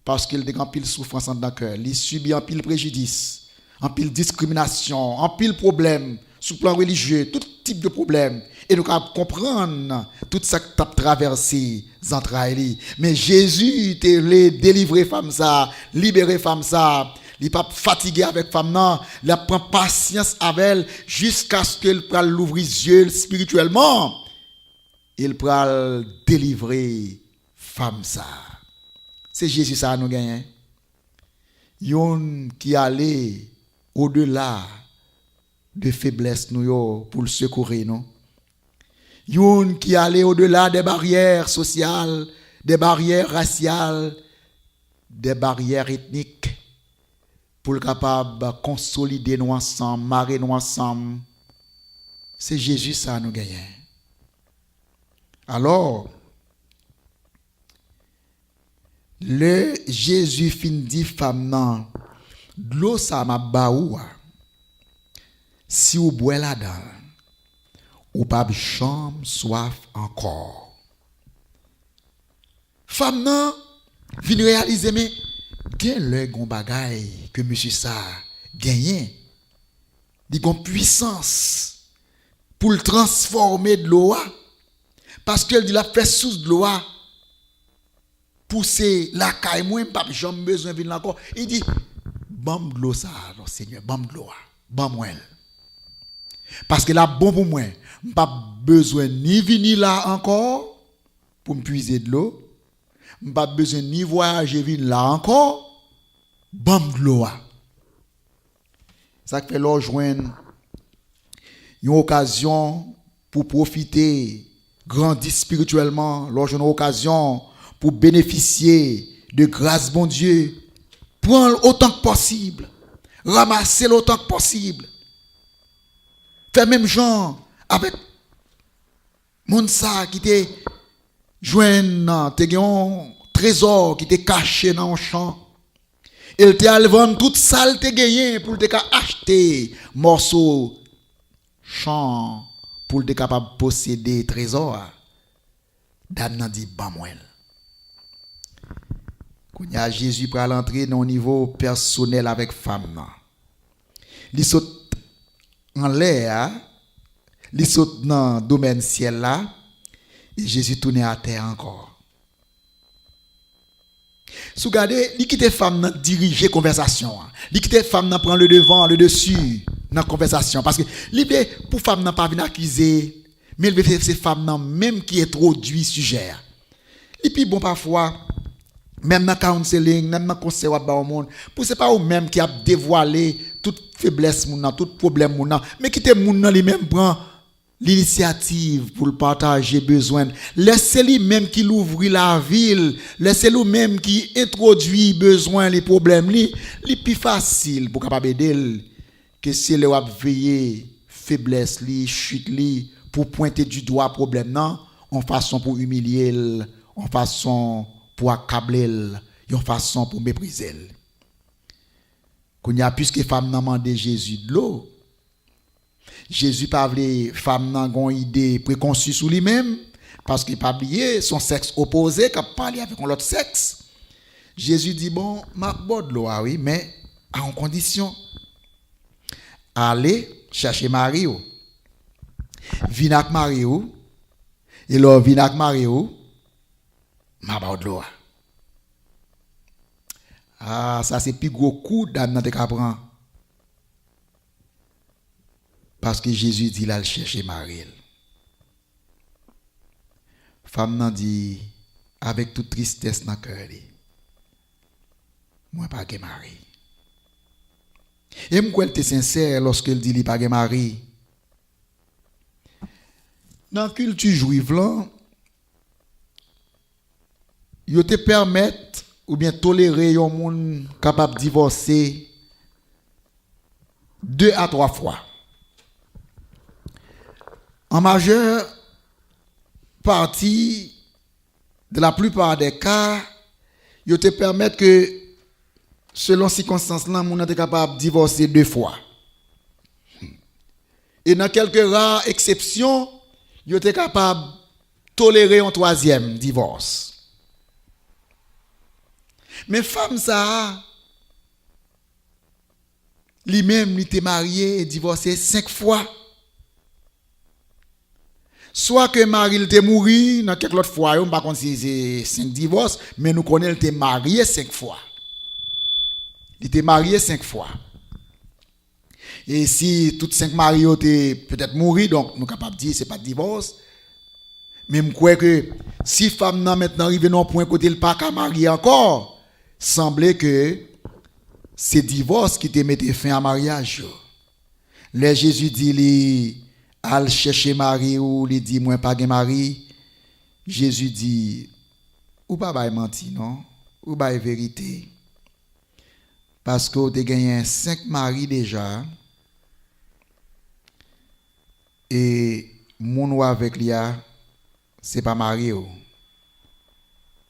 parce qu'il a en pile souffrance dans le cœur, il subit en pile préjudice, en pile discrimination, en pile problème sur le plan religieux, tout type de problème. Et nous capable comprendre tout ça que tu as traversé entrailles. Mais Jésus t'a délivré femme ça, libéré femme ça. Il pas fatigué avec femme non, il prend patience avec elle jusqu'à ce qu'elle prenne l'ouvrir les yeux spirituellement. Il prend délivrer femme ça. C'est Jésus ça nous gagne. Yon qui allait au-delà de faiblesse nous pour le secourir non. Yon qui allait au-delà des barrières sociales, des barrières raciales, des barrières ethniques pour le capable consolider nous ensemble, marrer nous ensemble. C'est Jésus ça nous gagne. Alors le Jésus fin dit femme nan de l'eau ça m'a baoua si ou boit là-dedans ou pas chambre soif encore femme nan vient réaliser mais gen le gon bagay que monsieur ça gagné di gon puissance pour le transformer de l'eau parce qu'elle dit la fait sous de l'eau pousser la caille moi pas jamais besoin venir encore il dit bam de l'eau ça alors Seigneur bam de l'eau bam moi parce que là bon pour moi pas besoin ni venir là encore pour me puiser de l'eau pas besoin ni voyager venir là encore bam de l'eau ça fait leur joindre une occasion pour profiter grandir spirituellement leur une occasion pour bénéficier de grâce bon Dieu, prendre autant que possible, ramasser autant que possible. Faire même genre avec mon ça qui te joint te un trésor qui te caché dans un champ. Il te al vendre toute ça te gagné pour te acheter morceau champ pour te capable posséder trésor. Dan nan dit ba mwen. Quand y a Jésus pour l'entrer dans un niveau personnel avec femme. Il saute en l'air, il saute dans le domaine ciel là, et Jésus tourne à terre encore. Si vous regardez, il quitte femme dans diriger conversation. Il quitte femme dans prendre le devant, le dessus dans la conversation. Parce que l'idée pour femme n'a pas venir accuser, mais il veut faire ces femmes même qui introduit sujet. Et puis bon parfois même dans le counseling, même dans le conseil au monde, pour c'est pas eux même qui a dévoilé toute faiblesse, tout problème, mais qui te moun lui-même prend l'initiative pour le partager besoin. Laissez-lui même qui l'ouvre la ville, laissez-lui même qui introduit besoin les problèmes, li plus facile pour capable aider que si le wap veiller faiblesse li, chute li pour pointer du doigt problème non, en façon pour humilier, en façon pour accabler, une façon pour mépriser. Quand il y a plus que femme n'a demandé Jésus de l'eau, Jésus pas voulu femme n'a une idée préconçue sur lui-même parce qu'il pas oublié son sexe opposé qui a parlé avec l'autre sexe. Jésus dit bon, m'a boire de l'eau oui, mais à une condition. Allez chercher Marie. Vin avec Marie et là vin avec Marie m'a boire de l'eau. Ah, ça c'est plus gros coup d'âme dans te prendre. Parce que Jésus dit là, il chercher Marie. Femme nan dit avec toute tristesse dans cœur. moi pas de mari. Et moi, elle était sincère lorsqu'elle dit qu'il pas de mari. Dans la culture juive, là, ils te permettent ou bien tolérer un monde capable de divorcer 2 à 3 fois. En majeure partie de la plupart des cas, ils te permettent que, selon circonstances, là, on est capable de divorcer 2 fois. Et dans quelques rares exceptions, ils étaient capables de tolérer un 3e divorce. Mais femme ça, lui-même, il était marié et divorcé 5 fois. Soit que Marie était mouru, dans quelques autres fois, on ne sait pas si c'est 5 divorces, mais nous connaissons qu'il était marié 5 fois. Il était marié 5 fois. Et si toutes 5 mariés étaient peut-être mourus, donc nous sommes capables de dire que ce n'est pas de divorce. Mais je crois que si femme n'a maintenant arrivé à un point côté le pas qu'à marier encore, semblait que c'est divorce qui te mettait fin à mariage. Le Jésus dit li al chercher Marie ou il dit moi pas de mari. Jésus dit ou pas menti non, ou pas vérité. Parce que tu as gagné 5 maris déjà. Et mon avec lui c'est pas marié.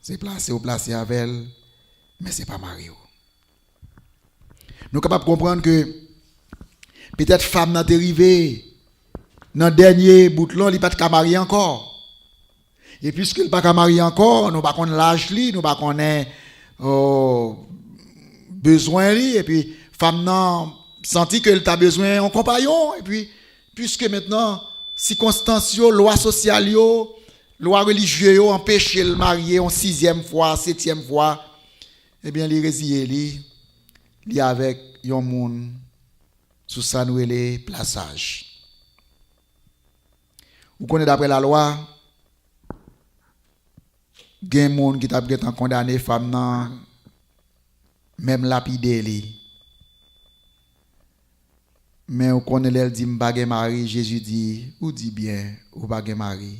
C'est placé avec elle, mais c'est pas marié. Nous sommes capables de comprendre que peut-être femme n'a arrivé dans le dernier bout de l'an, il n'est pas marié encore. Et puisqu'il n'est pas marié encore, nous ne connaissons pas l'âge, nous ne connaissons besoin, et puis femme n'a senti qu'elle a besoin d'un compagnon, et puis puisque maintenant, circonstances, loi sociale, loi religieuse empêchent le marier en 6e fois, 7e fois, eh bien, les résilier, li avec yon moun sous ça nous les plaçage. Vous connaissez d'après la loi, gen moun qui t'a condamné femme nan même lapidé li. Mais on connaît elle dit m'pa gen mari, Jésus dit ou dit bien ou pas gen mari.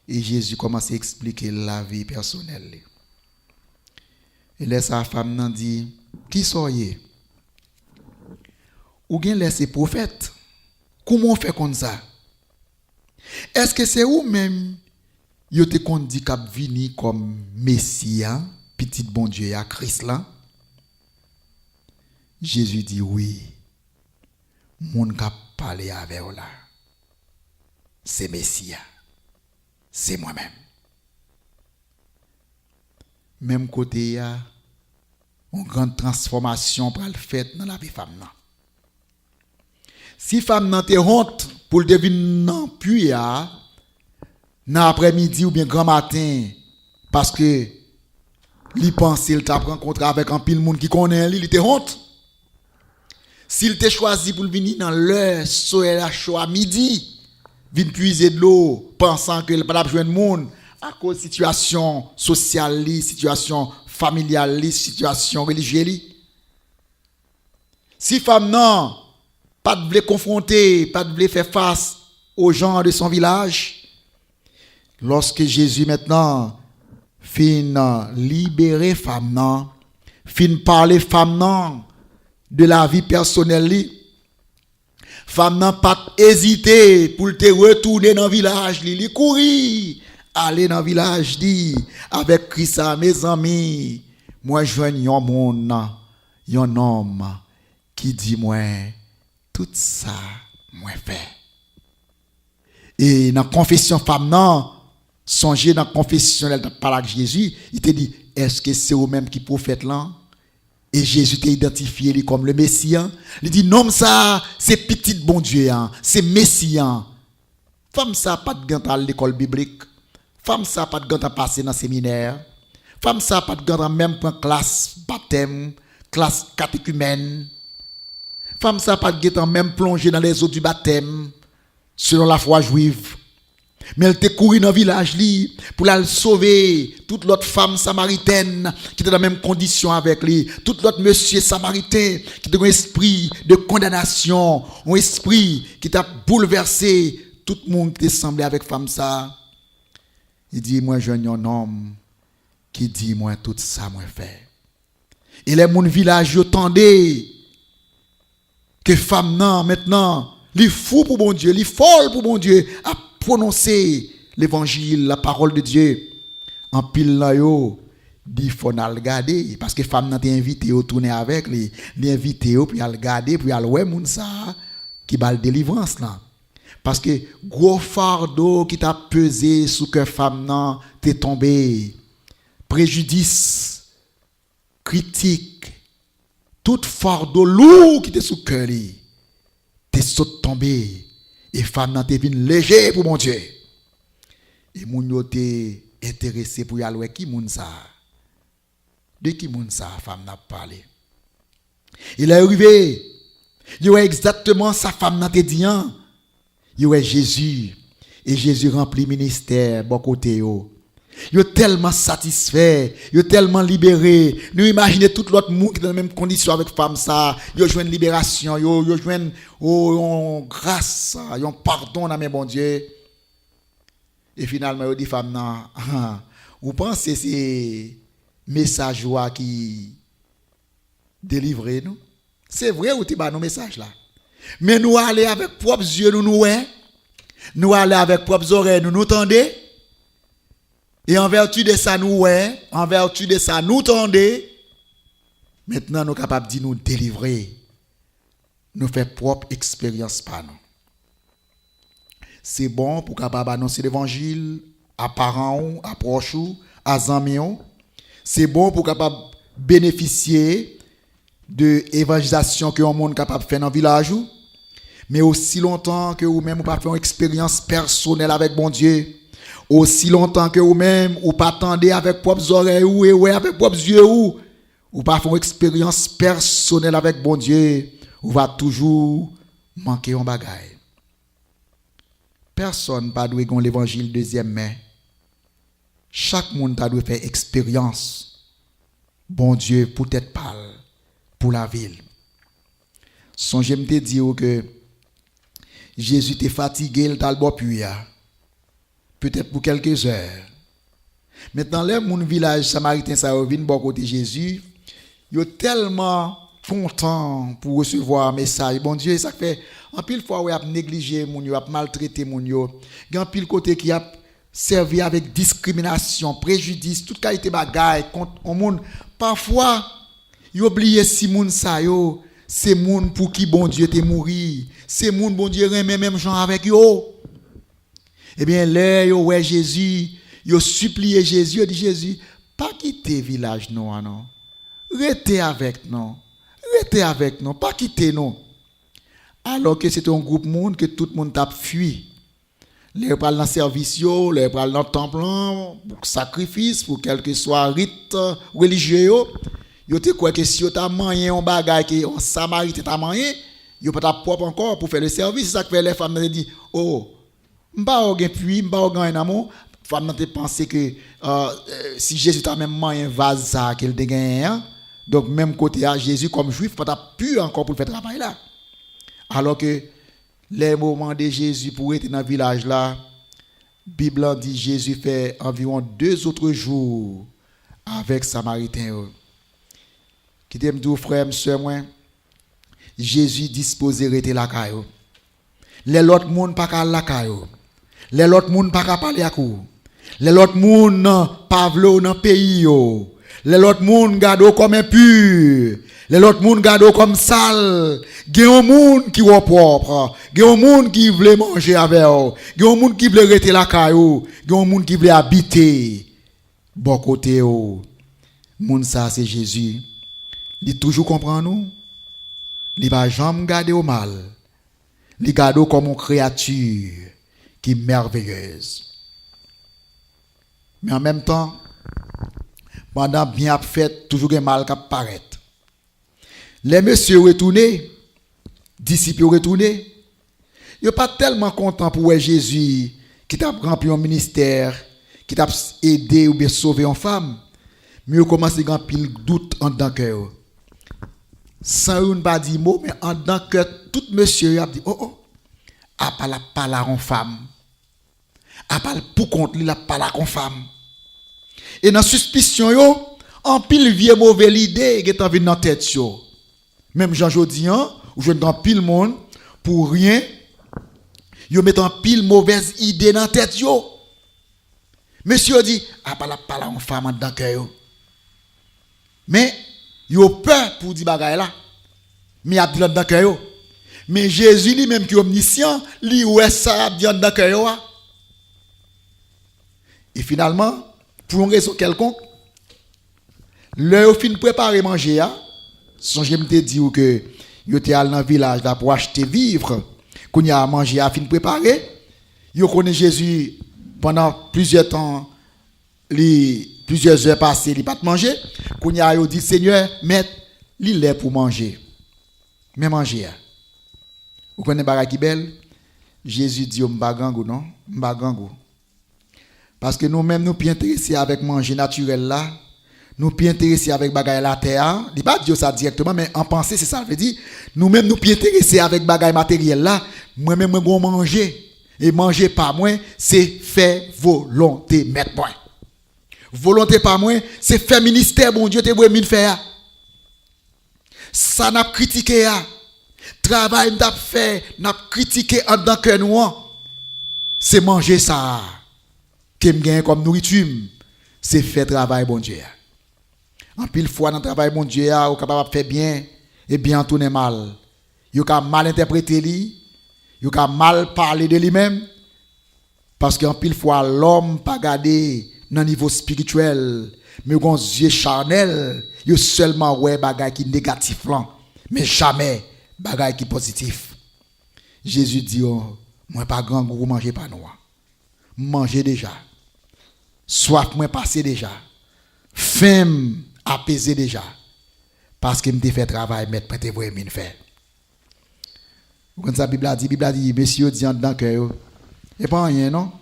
Et Jésus commence à expliquer la vie personnelle. Et là sa femme nan dit qui soyez? Ou bien laisser prophète? Comment on fait comme ça? Est-ce que c'est ou même yo te kon dit k'ap vini comme Messie, petit bon Dieu à Christ là? Jésus dit oui. Moun k'ap parler avec ou là. C'est Messie. C'est moi-même. Même côté ya une grande transformation pour le fait dans la vie femme nan. Si femme nan te honte pour le deviner non puis ya dans après-midi ou bien grand matin parce que li pense il t'a rencontré avec un pile monde qui connaît il te honte. S'il te choisi pour venir dans l'heure soleil à chaud à midi, vinn puiser de l'eau pensant que il pas besoin de monde à cause de situation sociale, situation familiale, situation religieuse. Si femme non pas de vle confronter, pas de vle faire face aux gens de son village, lorsque Jésus maintenant fin libérer femme non, fin parler femme non de la vie personnelle, femme n'a pas hésité pour te retourner dans le village, li courir, aller dans le village, dit avec Christ, mes amis, moi je joigne un monde, un homme qui dit moi tout ça moi fait. Et dans la confession femme non, songez dans la confession elle parle avec Jésus, il te dit est-ce que c'est au même qui prophète là? Et Jésus t'a identifié comme le Messie. Il dit non ça c'est petit bon Dieu, c'est Messie. Femme ça pas de gant à l'école biblique. Femme ça pas de gant à passer dans le séminaire. Femme ça pas de gant à même prendre classe baptême, classe catéchumène. Femme ça pas de gant à même plonger dans les eaux du baptême selon la foi juive. Mais elle était couru dans le village li pour la sauver toute l'autre femme samaritaine qui était dans la même condition avec lui, toute l'autre monsieur samaritain qui était un esprit de condamnation, un esprit qui t'a bouleversé tout le monde qui était semblé avec femme ça. Il dit moi je suis un homme qui dit moi tout ça moi fait. Et les mon village yo tendait que femme non maintenant, li fou pour bon Dieu, li folle pour bon Dieu à prononcer l'évangile, la parole de Dieu. En pile là yo dit faut n'a regarder parce que femme n'a invité au tourner avec lui, l'invité puis à regarder puis à ouais moun ça qui bal délivrance là. Parce que gros fardeau qui t'a pesé sous que femme nan t'est tombé. Préjudice, critique, tout fardeau lourd qui t'est sous cœur li, t'es saute tombé et femme nan t'est vinn léger pour mon Dieu. Et moun yo t'est intéressé pour y aller qui moun ça. De qui moun ça femme n'a parlé. Il est arrivé, il est exactement sa femme n'a te dit hein. Il est Jésus et Jésus remplit ministère bon côté yo. Yo tellement satisfait, yo tellement libéré. Nous imaginez tout l'autre monde qui dans la même condition avec femme ça, yo joine libération, yo joine grâce, yo pardon dans mes bon Dieu. Et finalement yo dit femme nan, vous pensez c'est message qui délivre nous? C'est vrai ou tu ba nos messages là? Mais nous aller avec propres yeux nous aller avec propres oreilles nous tendez. Et en vertu de ça nous en vertu de ça nous tendez. Maintenant nous capables de nous délivrer. Nous faire propre expérience par nous. C'est bon pour capable annoncer l'évangile à parents, à proches, à amis. C'est bon pour capable bénéficier de l'évangélisation que le monde capable de faire dans le village. Mais aussi longtemps que vous-même vous pas faire une expérience personnelle avec bon Dieu, aussi longtemps que vous-même ou pas attendez avec propres oreilles ou avec propres yeux ou pas faire une expérience personnelle avec bon Dieu, vous va toujours manquer un bagage. Personne pas doit gagner l'évangile deuxième main. Chaque monde doit faire expérience. Bon Dieu peut-être parle pour la ville. Songez me dire que Jésus était fatigué, il t'a le bois peut-être pour quelques heures. Maintenant, les mon village samaritain ça revient bon côté Jésus, ils sont tellement contents pour recevoir un message. Bon Dieu, ça fait en pile fois où il a négligé mon yo, a maltraité mon yo. Il y a en pile côté qui a servi avec discrimination, préjudice, toute qualité bagaille contre un monde. Parfois, il oublie si moun ça yo, c'est moun pour qui bon Dieu t'est mouri. C'est moun bon Dieu remet même gens avec yo. Eh bien là yo ouais Jésus, yo supplié Jésus, yo dit Jésus, pas quitter village non. Restez avec nous, pas quitter nous. Alors que c'est un groupe monde que tout le monde t'a fui. Les parle dans service yo, les parle dans temple pour sacrifice, pour quel que soit rite religieux yo te quoi que si yo t'a mangé un bagage que en Samaritain t'a mangé, yo pas ta propre encore pour faire le service, c'est ça que fait les femmes dit oh, m'pa aucun puits, m'pa aucun amour, femme te penser que si Jésus t'a même mangé un vase ça qu'il te gagné, donc même côté à Jésus comme juif pas ta pu encore pour faire travail là. Alors que les moments de Jésus pour être dans le village là, Bible dit Jésus fait environ 2 autres jours avec Samaritain. Qui t'aime tout frère, soeur moi, Jésus disposé rester la caillou. Les autres monde pas qu'à la caillou. Les autres monde pas qu'à parler à coup. Les autres monde pas vle dans pays yo. Les autres monde gardo comme impur. Les autres monde gardo comme sale. Gen un monde qui est propre. Gen un monde qui veut manger avec eux. Gen un monde qui veut rester la caillou. Gen un monde qui veut habiter bon côté yo. Monde ça c'est Jésus. Il toujours comprend nous. Il va jamais garder au mal. Il garde comme une créature qui est merveilleuse. Mais en même temps, pendant bien fait, toujours un mal qui apparaît. Les messieurs retournés, disciples retournés, ils ne sont pas tellement contents pour Jésus qui t'a rempli un ministère, qui t'a aidé ou bien sauvé une femme, mais vous commencez à remplir doute en dedans cœur. Sans une pas dire mot, mais en dedans cœur, tout monsieur a dit oh, a pas la parler en femme. A pas pour contre la parler en femme. Et dans suspicion yo, en pile vieux mauvaise idée qui est en dans tête yo. Même Jean Jodian, ou je dans pile monde pour rien, yo met en pile mauvaise idée dans tête yo. Monsieur dit a pas la parler en femme en dedans cœur yo. Mais yo peur pour dire bagaille là. Mais a dit dans cœur yo. Mais Jésus lui-même qui est omniscient, lui ouais ça a dit dans cœur yo. Et finalement, pour une raison quelconque, l'heure fin préparer manger songez me te dire que yo te allé dans village là pour acheter vivre, qu'on y a manger à fin préparer, yo connaît Jésus pendant plusieurs temps, plusieurs heures passées, il pas manger, qu'on y a yo dit Seigneur, maître, il est pour manger. Mais manger. Vous connaissez bagay qui belle? Jésus dit m'pa gangou non, m'pa gangou. Parce que nous-mêmes, nous sommes intéressés avec manger naturel là. Nous sommes intéressés avec bagaille la terre. Il ne dit pas dire ça directement, mais en pensée, c'est ça. Je veux dire, nous-mêmes, nous sommes intéressés avec bagaille matériel là. Moi-même, je vais manger. Et manger pas moins, c'est faire volonté, mettre point. Volonté pas moins, c'est faire ministère, bon Dieu, te voulu faire. Ça n'a pas critiqué. Travail n'a pas fait, n'a pas critiqué en tant que nous. C'est manger ça. Que me gagne comme nourriture, c'est faire travail bon Dieu. En pile fois dans travail bon Dieu, ou capable faire bien et bien tourner mal. Yo ka mal interpréter lui, yo ka mal parler de lui-même parce qu'en pile fois l'homme pas garder dans niveau spirituel, mais gon yeux charnel, yo seulement ouais bagay qui négatif là, mais jamais bagay qui positif. Jésus dit oh, moi pas grand goût manger pas noir. Manger déjà. Soif moins passé déjà. Faim apaisé déjà. Parce que me fait travail mettre prêter voir mine faire. Vous connaissez la Bible a dit messieurs dit en dedans que et pas rien non.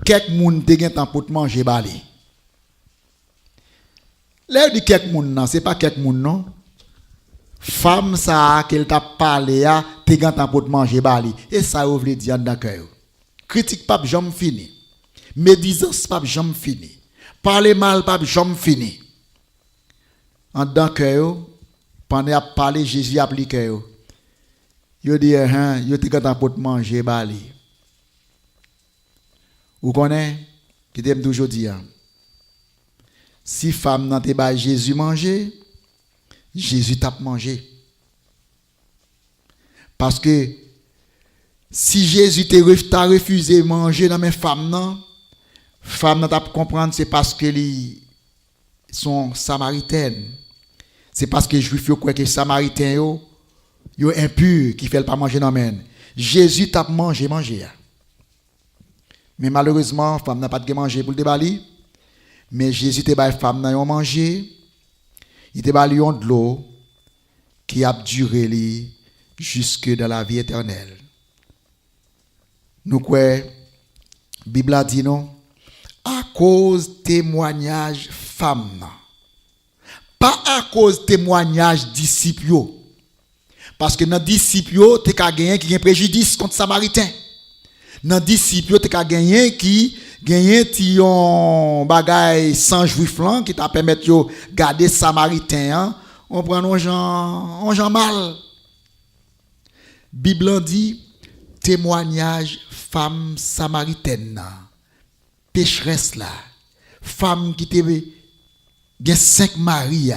Quelques moun te gen temps pour manger balé. Là dit quelques moun non, c'est pas quelques moun non. Femme ça qu'elle t'a parlé a te gen temps pour manger balé et ça vous veut dire en dedans que critique pas jamais fini. Médisance pas jamais fini. Parler mal pas jamais fini. En dedans que pendant à parler Jésus applique yo. Yo dit yo te quand pour manger bali. Vous connaissez qui t'aime toujours dire si femme nan te ba Jésus manger, Jésus t'a manger. Parce que si Jésus t'a refusé manger dans mes femmes non, femme n'a pas comprendre c'est parce que les sont samaritaines. C'est parce que les juifs croient que les samaritains yo impurs qui fait pas manger dans men. Jésus t'a manger. Mais malheureusement, femme n'a pas de manger pour le débali. Mais Jésus te ba femme n'a manger. Il te ba de l'eau qui a duré jusque dans la vie éternelle. Nous quoi Bible a dit non à cause témoignage femme pas à cause témoignage disciples parce que dans disciples tu as gagné qui a préjudice contre samaritain dans disciples tu as gagné qui gagné ti on bagaille sans juif là qui t'a permettre yo garder samaritain on prend on gens mal Bible dit témoignage femme samaritaine pécheresse là femme qui te gen 5 maris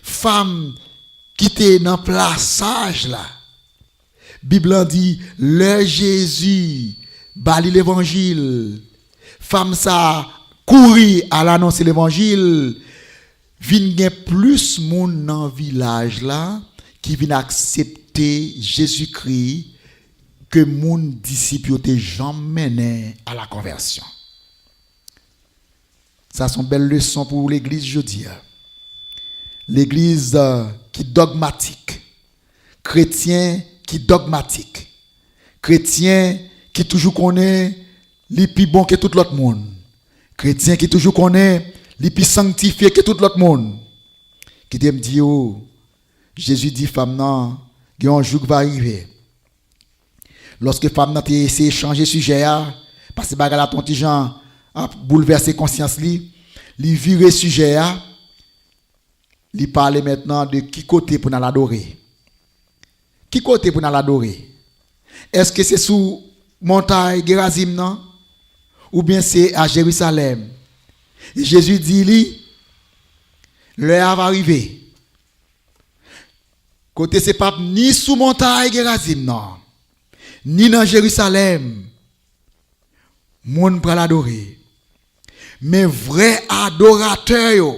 femme qui te dans plaçage là Bible dit le Jésus bali l'évangile femme ça courir à l'annoncer l'évangile vinn gen plus monde dans village là qui vinn accepter Jésus-Christ que mon disciple te jamais mené à la conversion. Ça sont belles leçons pour l'église jeudi. L'église qui dogmatique, chrétien qui dogmatique, chrétien qui toujours connaît les plus bon que tout l'autre monde. Chrétien qui toujours connaît les plus sanctifié que tout l'autre monde. Qui te me dit, oh, Jésus dit, femme, non, il y a un jour qui va arriver. Lorsque femme, non, tu essayé de changer sujet, parce que bagarre ton petit Jean a bouleversé conscience, li virer sujet, li parler maintenant de qui côté pour nous l'adorer. Qui côté pour nous l'adorer? Est-ce que c'est sous montagne Gérazim, non? Ou bien c'est à Jérusalem? Et Jésus dit, l'heure va arriver. Côté c'est pas ni sous montagne Gérazim, non. Ni dans Jérusalem. Monde pour l'adorer. Mais vrai adorateur,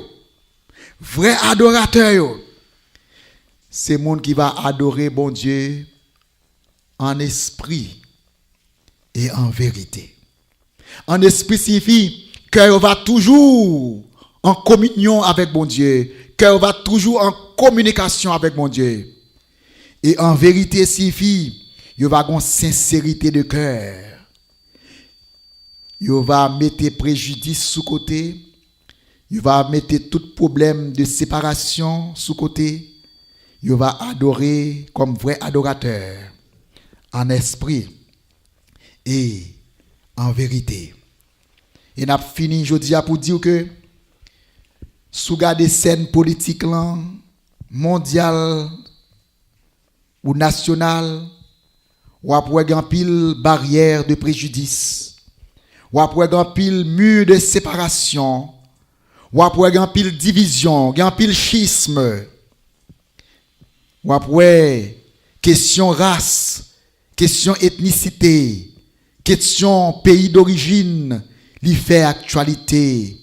c'est monde qui va adorer bon Dieu en esprit et en vérité. En esprit signifie cœur va toujours en communion avec bon Dieu. Cœur va toujours en communication avec mon Dieu. Et en vérité signifie il va avoir une sincérité de cœur. Il va mettre préjudice sous côté. Il va mettre tout problème de séparation sous côté. Il va adorer comme vrai adorateur. En esprit et en vérité. Et n'a fini je dis pour dire que sous garder scène politique là, mondiale ou nationale, ou après un pile barrière de préjudice, ou après un pile mur de séparation, ou après un pile division, un pile schisme, ou après question race, question ethnicité, question pays d'origine, li fait actualité,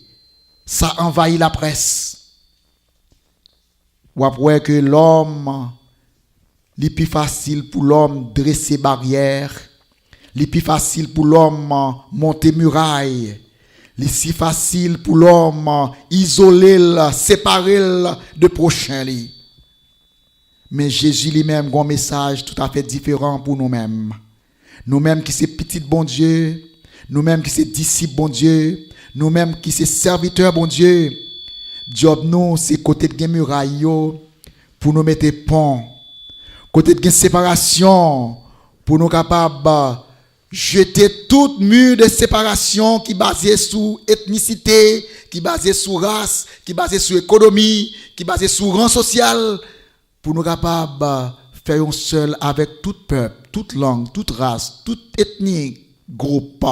ça envahit la presse. Ou après que l'homme, li plus facile pour l'homme dresser barrière, li plus facile pour l'homme monter muraille, li si facile pour l'homme isoler, séparer de prochain li. Mais Jésus lui-même a un message tout à fait différent pour nous-mêmes. Nous-mêmes qui sommes petits bon Dieu, nous-mêmes qui sommes disciples bon Dieu, nous-mêmes qui sommes serviteurs bon Dieu. Job nous, c'est côté de muraille pour nous mettre pont. Côté de séparation pour nous capables jeter tout mur de séparation qui basé sur ethnicité, qui basé sur race, qui basé sur économie, qui basé sur rang social, pour nous capables faire un seul avec tout peuple, toute langue, toute race, toute ethnie, groupe,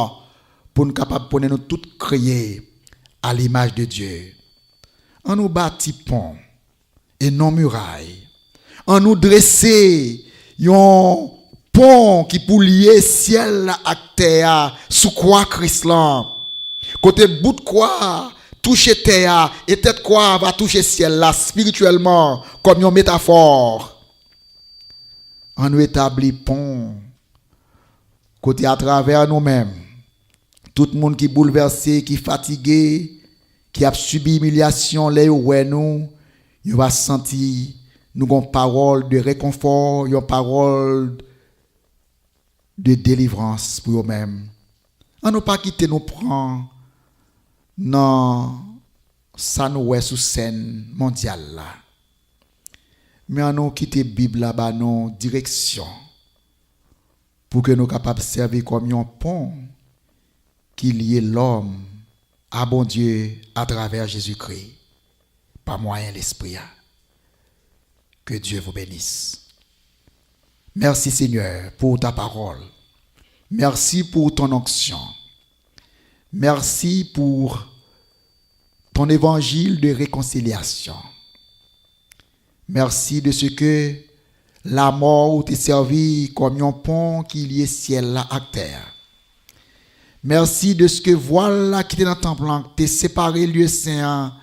pour nous capables de nous toutes créer à l'image de Dieu. On nous bâtit pont et non muraille. On nous dresser un pont qui pour lier ciel à terre sous quoi Christ là. Côté bout de quoi toucher terre et tête quoi va toucher ciel là spirituellement comme une métaphore. On nous établit pont côté à travers nous-mêmes. Tout le monde qui est bouleversé, qui est fatigué, qui a subi humiliation, là où nous, il va sentir nous avons parole de réconfort, une parole de délivrance pour eux-mêmes. On nous pas quitter nous prend non ça nous est sous scène mondiale là. Mais on nous quitter Bible là-bas non direction pour que nous capables de servir comme un pont qui lie l'homme à bon Dieu à travers Jésus-Christ par moyen de l'esprit. Que Dieu vous bénisse. Merci Seigneur pour ta parole. Merci pour ton onction. Merci pour ton évangile de réconciliation. Merci de ce que la mort t'a servi comme un pont qui lie ciel à terre. Merci de ce que voilà qui était dans ton plan, t'es séparé lieu saint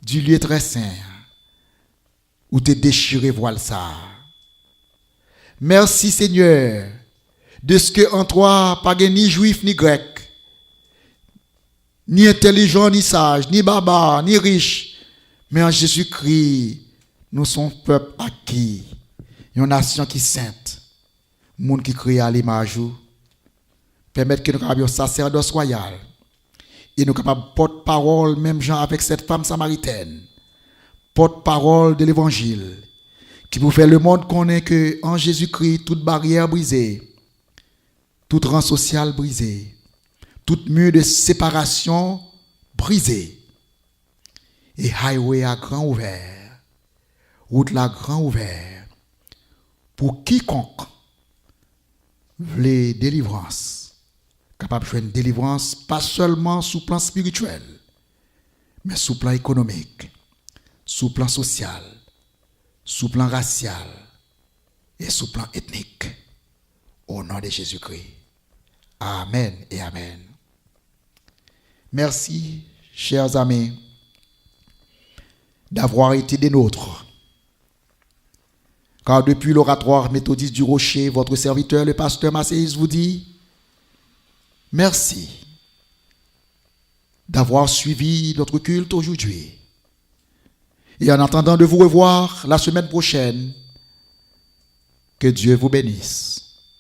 du lieu très saint. Ou te déchirer voile ça. Merci Seigneur de ce que en toi pas ni juif ni grec, ni intelligent ni sage, ni baba, ni riche, mais en Jésus-Christ, nous sommes peuple acquis, une nation qui sainte, monde qui crée à l'image Permettre que nous soyons un sacerdoce royal. Et nous sommes capables de porte-parole, même genre avec cette femme samaritaine. Porte-parole de l'évangile. Qui pour faire le monde connaître que en Jésus-Christ, toute barrière brisée, tout rang social brisé, toute mur de séparation brisé. Et highway à grand ouvert, route la grand ouvert, pour quiconque veut délivrance, capable de faire une délivrance pas seulement sous plan spirituel, mais sous plan économique, sous plan social, sous plan racial et sous plan ethnique. Au nom de Jésus-Christ. Amen et Amen. Merci, chers amis, d'avoir été des nôtres. Car depuis l'oratoire méthodiste du Rocher, votre serviteur, le pasteur Masséis, vous dit merci d'avoir suivi notre culte aujourd'hui. Et en attendant de vous revoir la semaine prochaine, que Dieu vous bénisse.